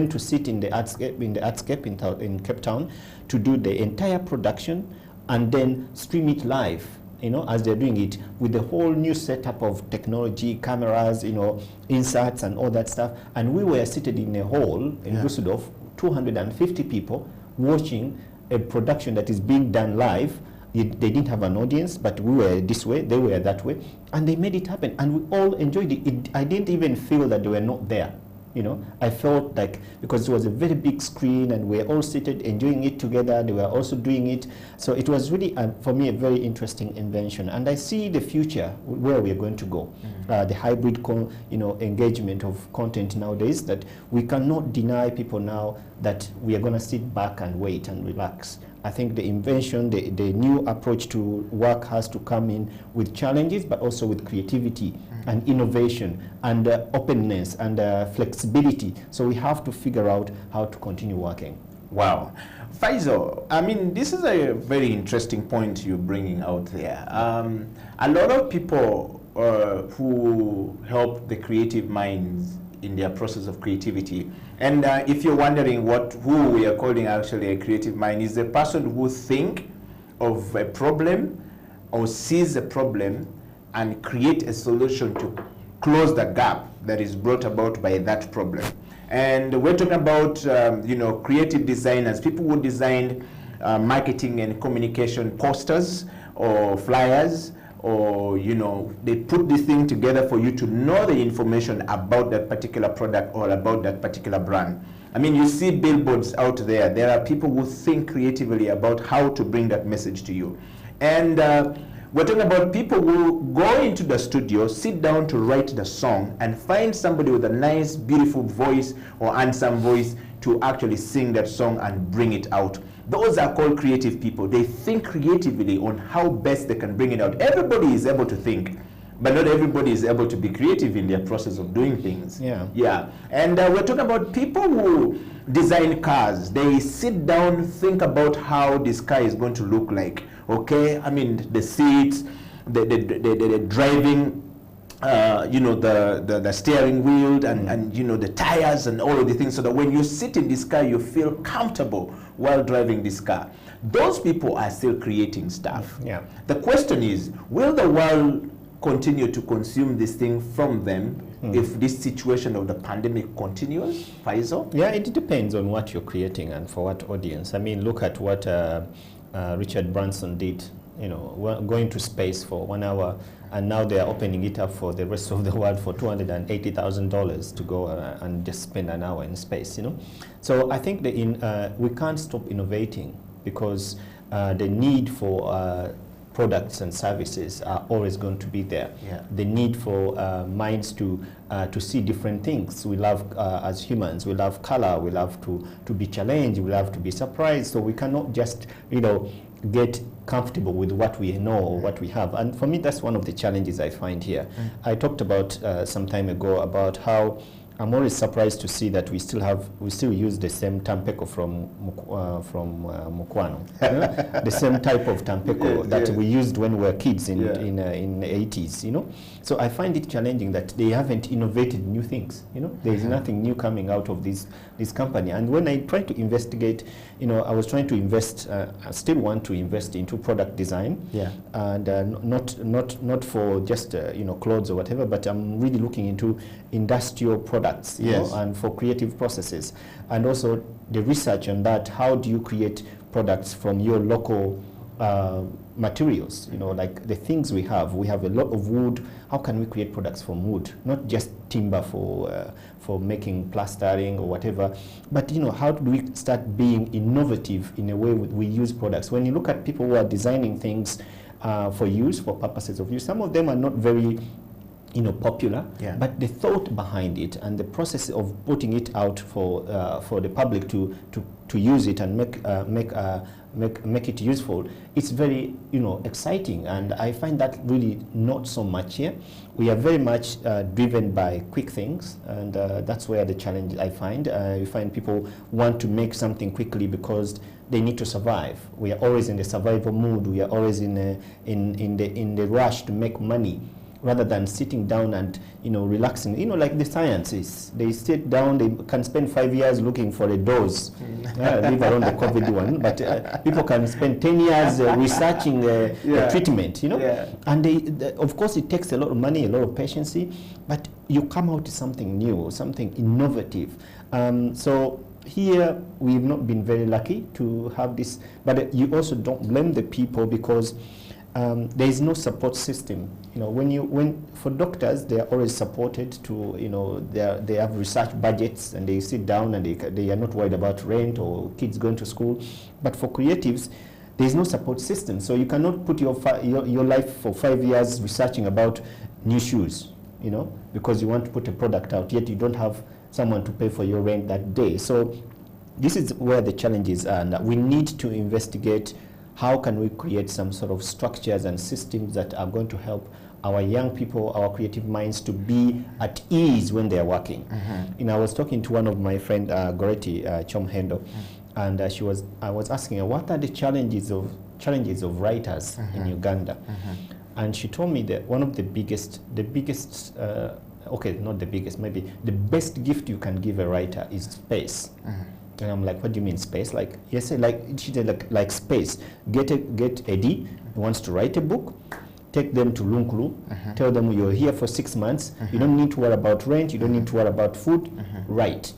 to sit in the artscape in Cape Town, to do the entire production and then stream it live, you know, as they're doing it with the whole new setup of technology, cameras, you know, inserts and all that stuff. And we were seated in a hall in Düsseldorf, 250 people watching a production that is being done live. They didn't have an audience, but we were this way, they were that way, and they made it happen, and we all enjoyed it. I didn't even feel that they were not there. You know, I felt like, because it was a very big screen and we were all seated enjoying it together, they were also doing it. So it was really, for me, a very interesting invention. And I see the future where we are going to go. The hybrid engagement of content nowadays, that we cannot deny people now that we are going to sit back and wait and relax. I think the invention, the new approach to work has to come in with challenges, but also with creativity and innovation and openness and flexibility. So we have to figure out how to continue working. Wow. Faisal, I mean, this is a very interesting point you're bringing out there. A lot of people who help the creative minds in their process of creativity, and if you're wondering who we are calling actually a creative mind, is the person who think of a problem or sees a problem and create a solution to close the gap that is brought about by that problem. And we're talking about creative designers, people who design marketing and communication posters or flyers, or they put this thing together for you to know the information about that particular product or about that particular brand. I mean, you see billboards out there. There are people who think creatively about how to bring that message to you. And we're talking about people who go into the studio, sit down to write the song, and find somebody with a nice, beautiful voice or handsome voice to actually sing that song and bring it out. Those are called creative people. They think creatively on how best they can bring it out. Everybody is able to think, but not everybody is able to be creative in their process of doing things. Yeah. And we're talking about people who design cars. They sit down, think about how this car is going to look like. Okay, I mean, the seats, the driving, the steering wheel and the tires and all of the things, so that when you sit in this car, you feel comfortable while driving this car. Those people are still creating stuff. The question is, will the world continue to consume this thing from them if this situation of the pandemic continues, Faisal? Yeah, it depends on what you're creating and for what audience. I mean, look at what Richard Branson did going to space for 1 hour, and now they are opening it up for the rest of the world for $280,000 to go and just spend an hour in space. So I think we can't stop innovating, because the need for products and services are always going to be there. Yeah. The need for minds to see different things. We love, as humans, we love color, we love to be challenged, we love to be surprised. So we cannot just, get comfortable with what we know or what we have. And for me, that's one of the challenges I find here. I talked about some time ago about how I'm always surprised to see that we still use the same tampeko from Mukwano, the same type of tampeko that we used when we were kids in the 80s, So I find it challenging that they haven't innovated new things, There is nothing new coming out of this company. And when I try to investigate, I was trying to invest, I still want to invest into product design, and not for just clothes or whatever, but I'm really looking into industrial products, and for creative processes, and also the research on that. How do you create products from your local materials? Like the things we have a lot of wood. How can we create products from wood, not just timber for making plastering or whatever, but how do we start being innovative in a way we use products? When you look at people who are designing things for purposes of use, some of them are not very popular, but the thought behind it and the process of putting it out for the public to use it and make it useful, it's very exciting. And I find that really not so much here. We are very much driven by quick things, and that's where the challenge I find. You find people want to make something quickly because they need to survive. We are always in the survival mood. We are always in the rush to make money, rather than sitting down and relaxing. Like the scientists, they sit down, they can spend 5 years looking for a dose, leave alone the COVID one, but people can spend 10 years researching a treatment, and of course it takes a lot of money, a lot of patience, but you come out with something new, something innovative. So here we've not been very lucky to have this, but you also don't blame the people, because there is no support system. For doctors, they are always supported to, they have research budgets, and they sit down and they are not worried about rent or kids going to school. But for creatives, there is no support system. So you cannot put your life for 5 years researching about new shoes, because you want to put a product out, yet you don't have someone to pay for your rent that day. So this is where the challenges are, and we need to investigate how can we create some sort of structures and systems that are going to help our young people, our creative minds, to be at ease when they are working. I was talking to one of my friend, Goretti Chomhendo, and I was asking her, what are the challenges of writers in Uganda? And she told me that one of the biggest, okay, not the biggest, maybe the best gift you can give a writer is space. And I'm like, what do you mean space? Like, yes, she said, like space. Get Eddie, who wants to write a book, take them to Lunkulu, tell them you're here for 6 months, you don't need to worry about rent, you don't need to worry about food, write.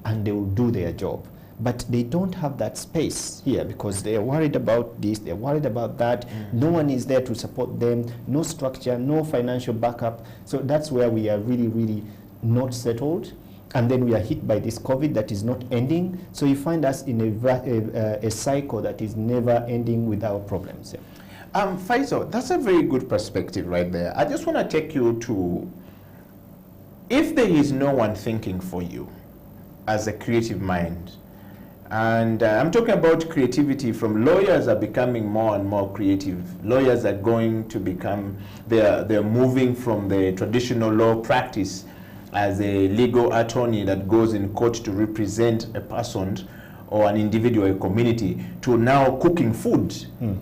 And they will do their job. But they don't have that space here, because they are worried about this, they're worried about that, no one is there to support them, no structure, no financial backup. So that's where we are really, really not settled. And then we are hit by this COVID that is not ending. So you find us in a cycle that is never ending with our problems. Faisal, that's a very good perspective right there. I just want to take you to, if there is no one thinking for you as a creative mind, and I'm talking about creativity from lawyers are becoming more and more creative. Lawyers are going to become, they're moving from the traditional law practice as a legal attorney that goes in court to represent a person or an individual, a community, to now cooking food.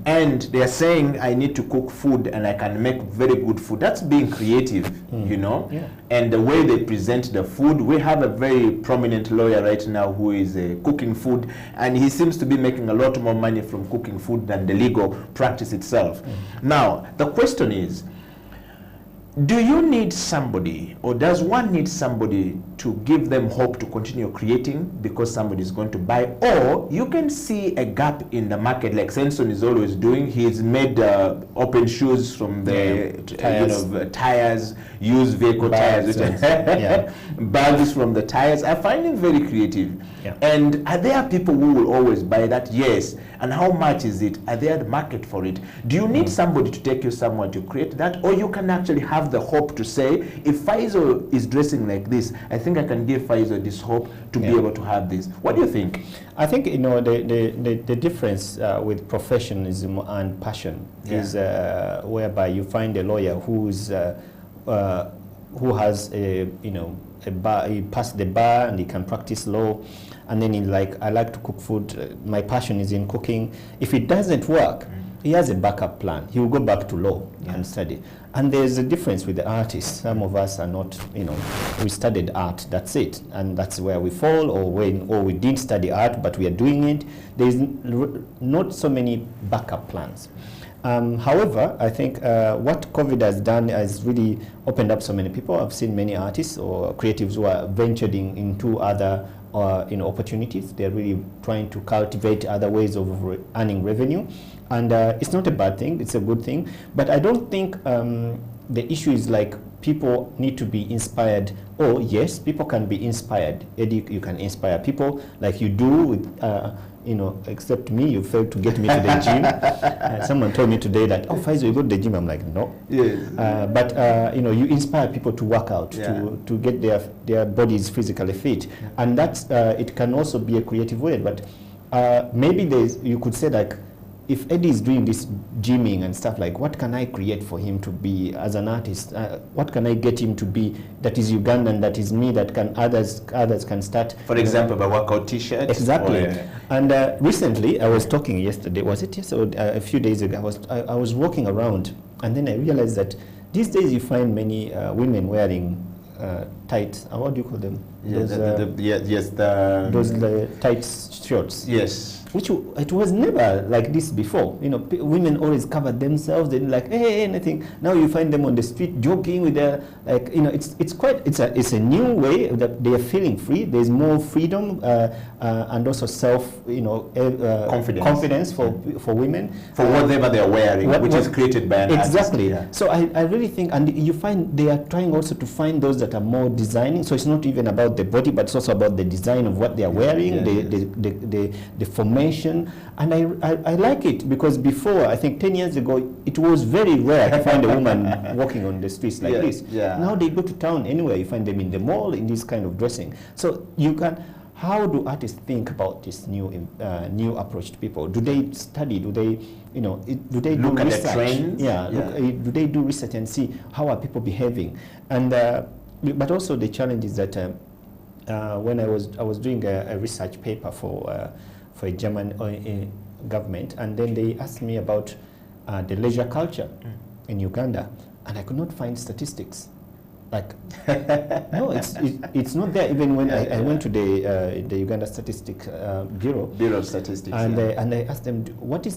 And they're saying, I need to cook food and I can make very good food. That's being creative, And the way they present the food, we have a very prominent lawyer right now who is cooking food, and he seems to be making a lot more money from cooking food than the legal practice itself. Now, the question is, Do you need somebody, or does one need somebody to give them hope to continue creating because somebody is going to buy? Or you can see a gap in the market, like Senson is always doing. He's made open shoes from the tires, used vehicle Bags tires, bags from the tires. I find him very creative. Yeah. And are there people who will always buy that? Yes. And how much is it? Are there a market for it? Do you need somebody to take you somewhere to create that? Or you can actually have the hope to say, if Faizo is dressing like this, I think I can give Faizo this hope to be able to have this. What do you think? I think, you know, the difference with professionalism and passion is whereby you find a lawyer who has a, you know, a bar, he passed the bar and he can practice law, and then he's like, I like to cook food, my passion is in cooking. If it doesn't work, he has a backup plan. He will go back to law and study. And there's a difference with the artists. Some of us are not, you know, we studied art, that's it. And that's where we fall, or we did study art, but we are doing it. There's not so many backup plans. However, I think what COVID has done has really opened up so many people. I've seen many artists or creatives who are venturing into other opportunities. They're really trying to cultivate other ways of earning revenue. And it's not a bad thing, it's a good thing. But I don't think the issue is like people need to be inspired. Oh, yes, people can be inspired. Eddie, you can inspire people like you do with except me, you failed to get me to the gym. Someone told me today that, oh, Faizo, you go to the gym. I'm like, no. Yes. But you inspire people to work out, to get their bodies physically fit. And that's, it can also be a creative way. But maybe you could say like, if Eddie is doing this gymming and stuff, like what can I create for him to be as an artist? What can I get him to be that is Ugandan, that is me, that can others can start? For example, by workout t-shirts? Exactly. And recently, I was talking yesterday, was it yesterday or a few days ago, I was walking around, and then I realized that these days you find many women wearing tights, what do you call them? Those tight shorts. Yes. Which it was never like this before. You know, women always covered themselves. They didn't like anything. Now you find them on the street joking with their it's a new way that they are feeling free. There's more freedom and also confidence for women for whatever they are wearing, which is created by an artist. Exactly. So I really think, and you find they are trying also to find those that are more designing. So it's not even about the body, but it's also about the design of what they are wearing, the formation. And I like it, because before, I think 10 years ago, it was very rare to find a woman walking on the streets like this. Yeah. Now they go to town anywhere, you find them in the mall in this kind of dressing. So you can, how do artists think about this new approach to people? Do they study? Do they, do they look do at research? The trends? Do they do research and see how are people behaving? And but also the challenge is that when I was doing a research paper for a German government, and then they asked me about the leisure culture in Uganda, and I could not find statistics. Like, no, it's not there. Even when I went to the Uganda Statistic Bureau of Statistics, and I asked them, what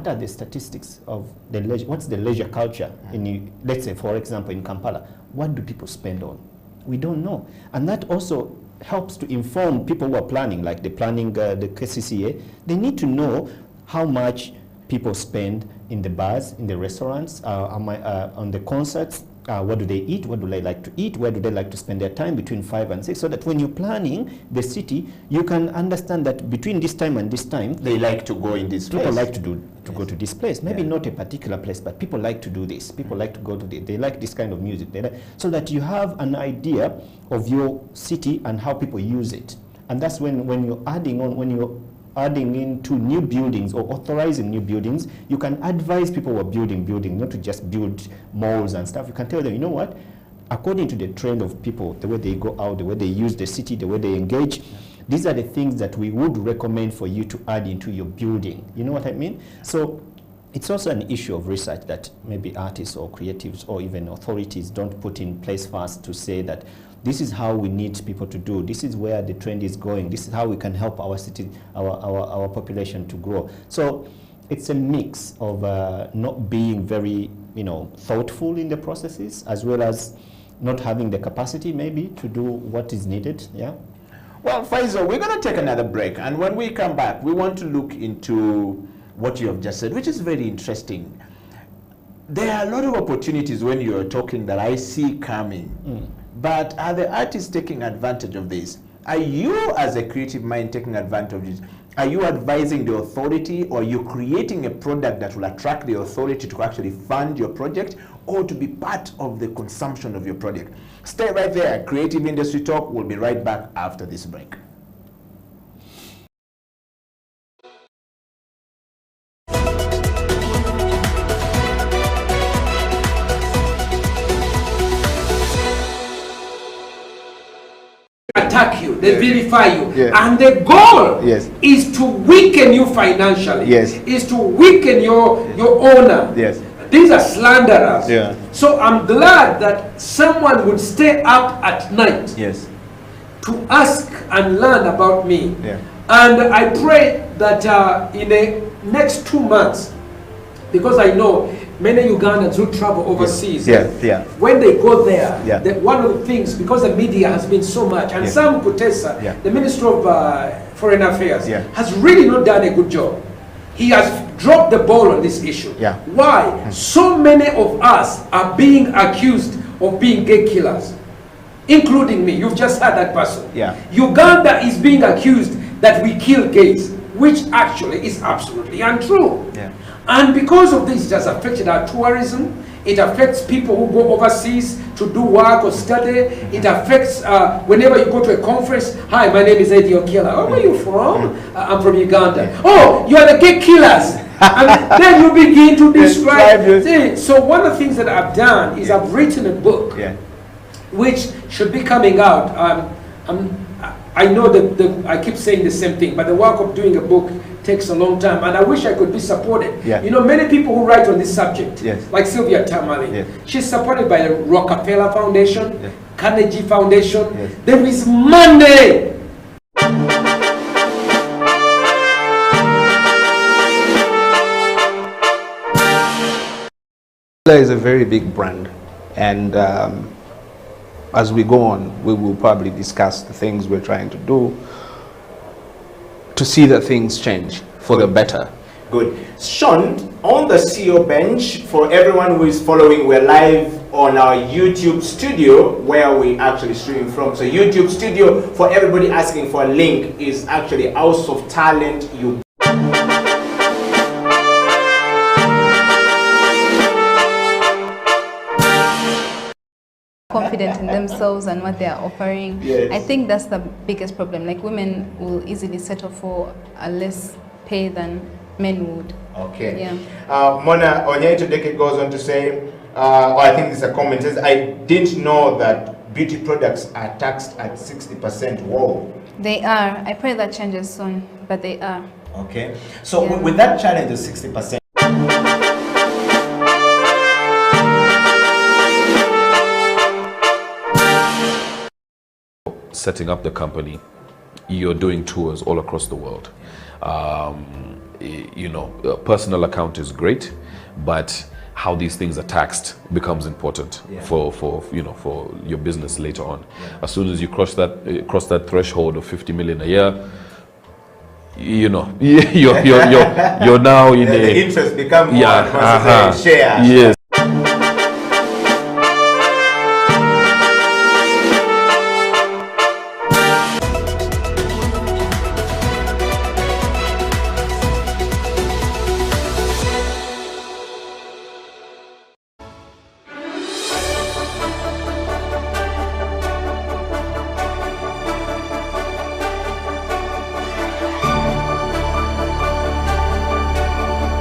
are the statistics of the leisure? What's the leisure culture in, let's say, for example, in Kampala? What do people spend on? We don't know, and that also helps to inform people who are planning, like the KCCA. They need to know how much people spend in the bars, in the restaurants, on the concerts. What do they eat? What do they like to eat? Where do they like to spend their time between 5 and 6? So that when you're planning the city, you can understand that between this time and this time, they like to go in this place. People like to go to this place. Maybe not a particular place, but people like to do this. People like to go to they like this kind of music. So that you have an idea of your city and how people use it. And that's when you're adding into new buildings or authorizing new buildings, you can advise people who are building, not to just build malls and stuff. You can tell them, you know what, according to the trend of people, the way they go out, the way they use the city, the way they engage, these are the things that we would recommend for you to add into your building. You know what I mean? So it's also an issue of research that maybe artists or creatives or even authorities don't put in place first, to say that this is how we need people to do. This is where the trend is going. This is how we can help our city, our population to grow. So it's a mix of not being very, thoughtful in the processes, as well as not having the capacity maybe to do what is needed. Yeah. Well, Faisal, we're going to take another break, and when we come back, we want to look into what you have just said, which is very interesting. There are a lot of opportunities when you're talking that I see coming, but are the artists taking advantage of this? Are you, as a creative mind, taking advantage of this? Are you advising the authority, or are you creating a product that will attract the authority to actually fund your project, or to be part of the consumption of your project? Stay right there. Creative Industry Talk will be right back after this break. Attack you, they vilify you, and the goal is to weaken you financially, is to weaken your owner. These are slanderers. So I'm glad that someone would stay up at night to ask and learn about me. And I pray that in the next 2 months, because I know many Ugandans who travel overseas, when they go there, one of the things, because the media has been so much, and Sam Kutesa, the Minister of Foreign Affairs, has really not done a good job. He has dropped the ball on this issue. Why? So many of us are being accused of being gay killers, including me. You've just heard that person. Uganda is being accused that we kill gays, which actually is absolutely untrue. And because of this, it has affected our tourism. It affects people who go overseas to do work or study. It affects whenever you go to a conference. Hi, my name is Okila. Where are you from? I'm from Uganda. Oh, you are the gay killers. And then you begin to describe. So one of the things that I've done is I've written a book, which should be coming out. I know that I keep saying the same thing, but the work of doing a book takes a long time, and I wish I could be supported. You know, many people who write on this subject, like Sylvia Tamale, she's supported by the Rockefeller Foundation, Carnegie Foundation. There is money. Okila is a very big brand, and as we go on, we will probably discuss the things we're trying to do to see that things change for the better. Good. Sean, on the CEO bench, for everyone who is following, we're live on our YouTube studio where we actually stream from. So YouTube studio, for everybody asking for a link, is actually House of Talent Uganda. Confident in themselves and what they are offering. I think that's the biggest problem. Like, women will easily settle for a less pay than men would. Mona Onyeto Deke goes on to say, I think this is a comment, says, I didn't know that beauty products are taxed at 60%. Whoa. They are. I pray that changes soon, but they are. So with that challenge of 60%, setting up the company, you're doing tours all across the world. You know, a personal account is great, but how these things are taxed becomes important for your business later on. As soon as you cross that threshold of 50 million a year, you know, you're now in the interest becomes more shares. Yes.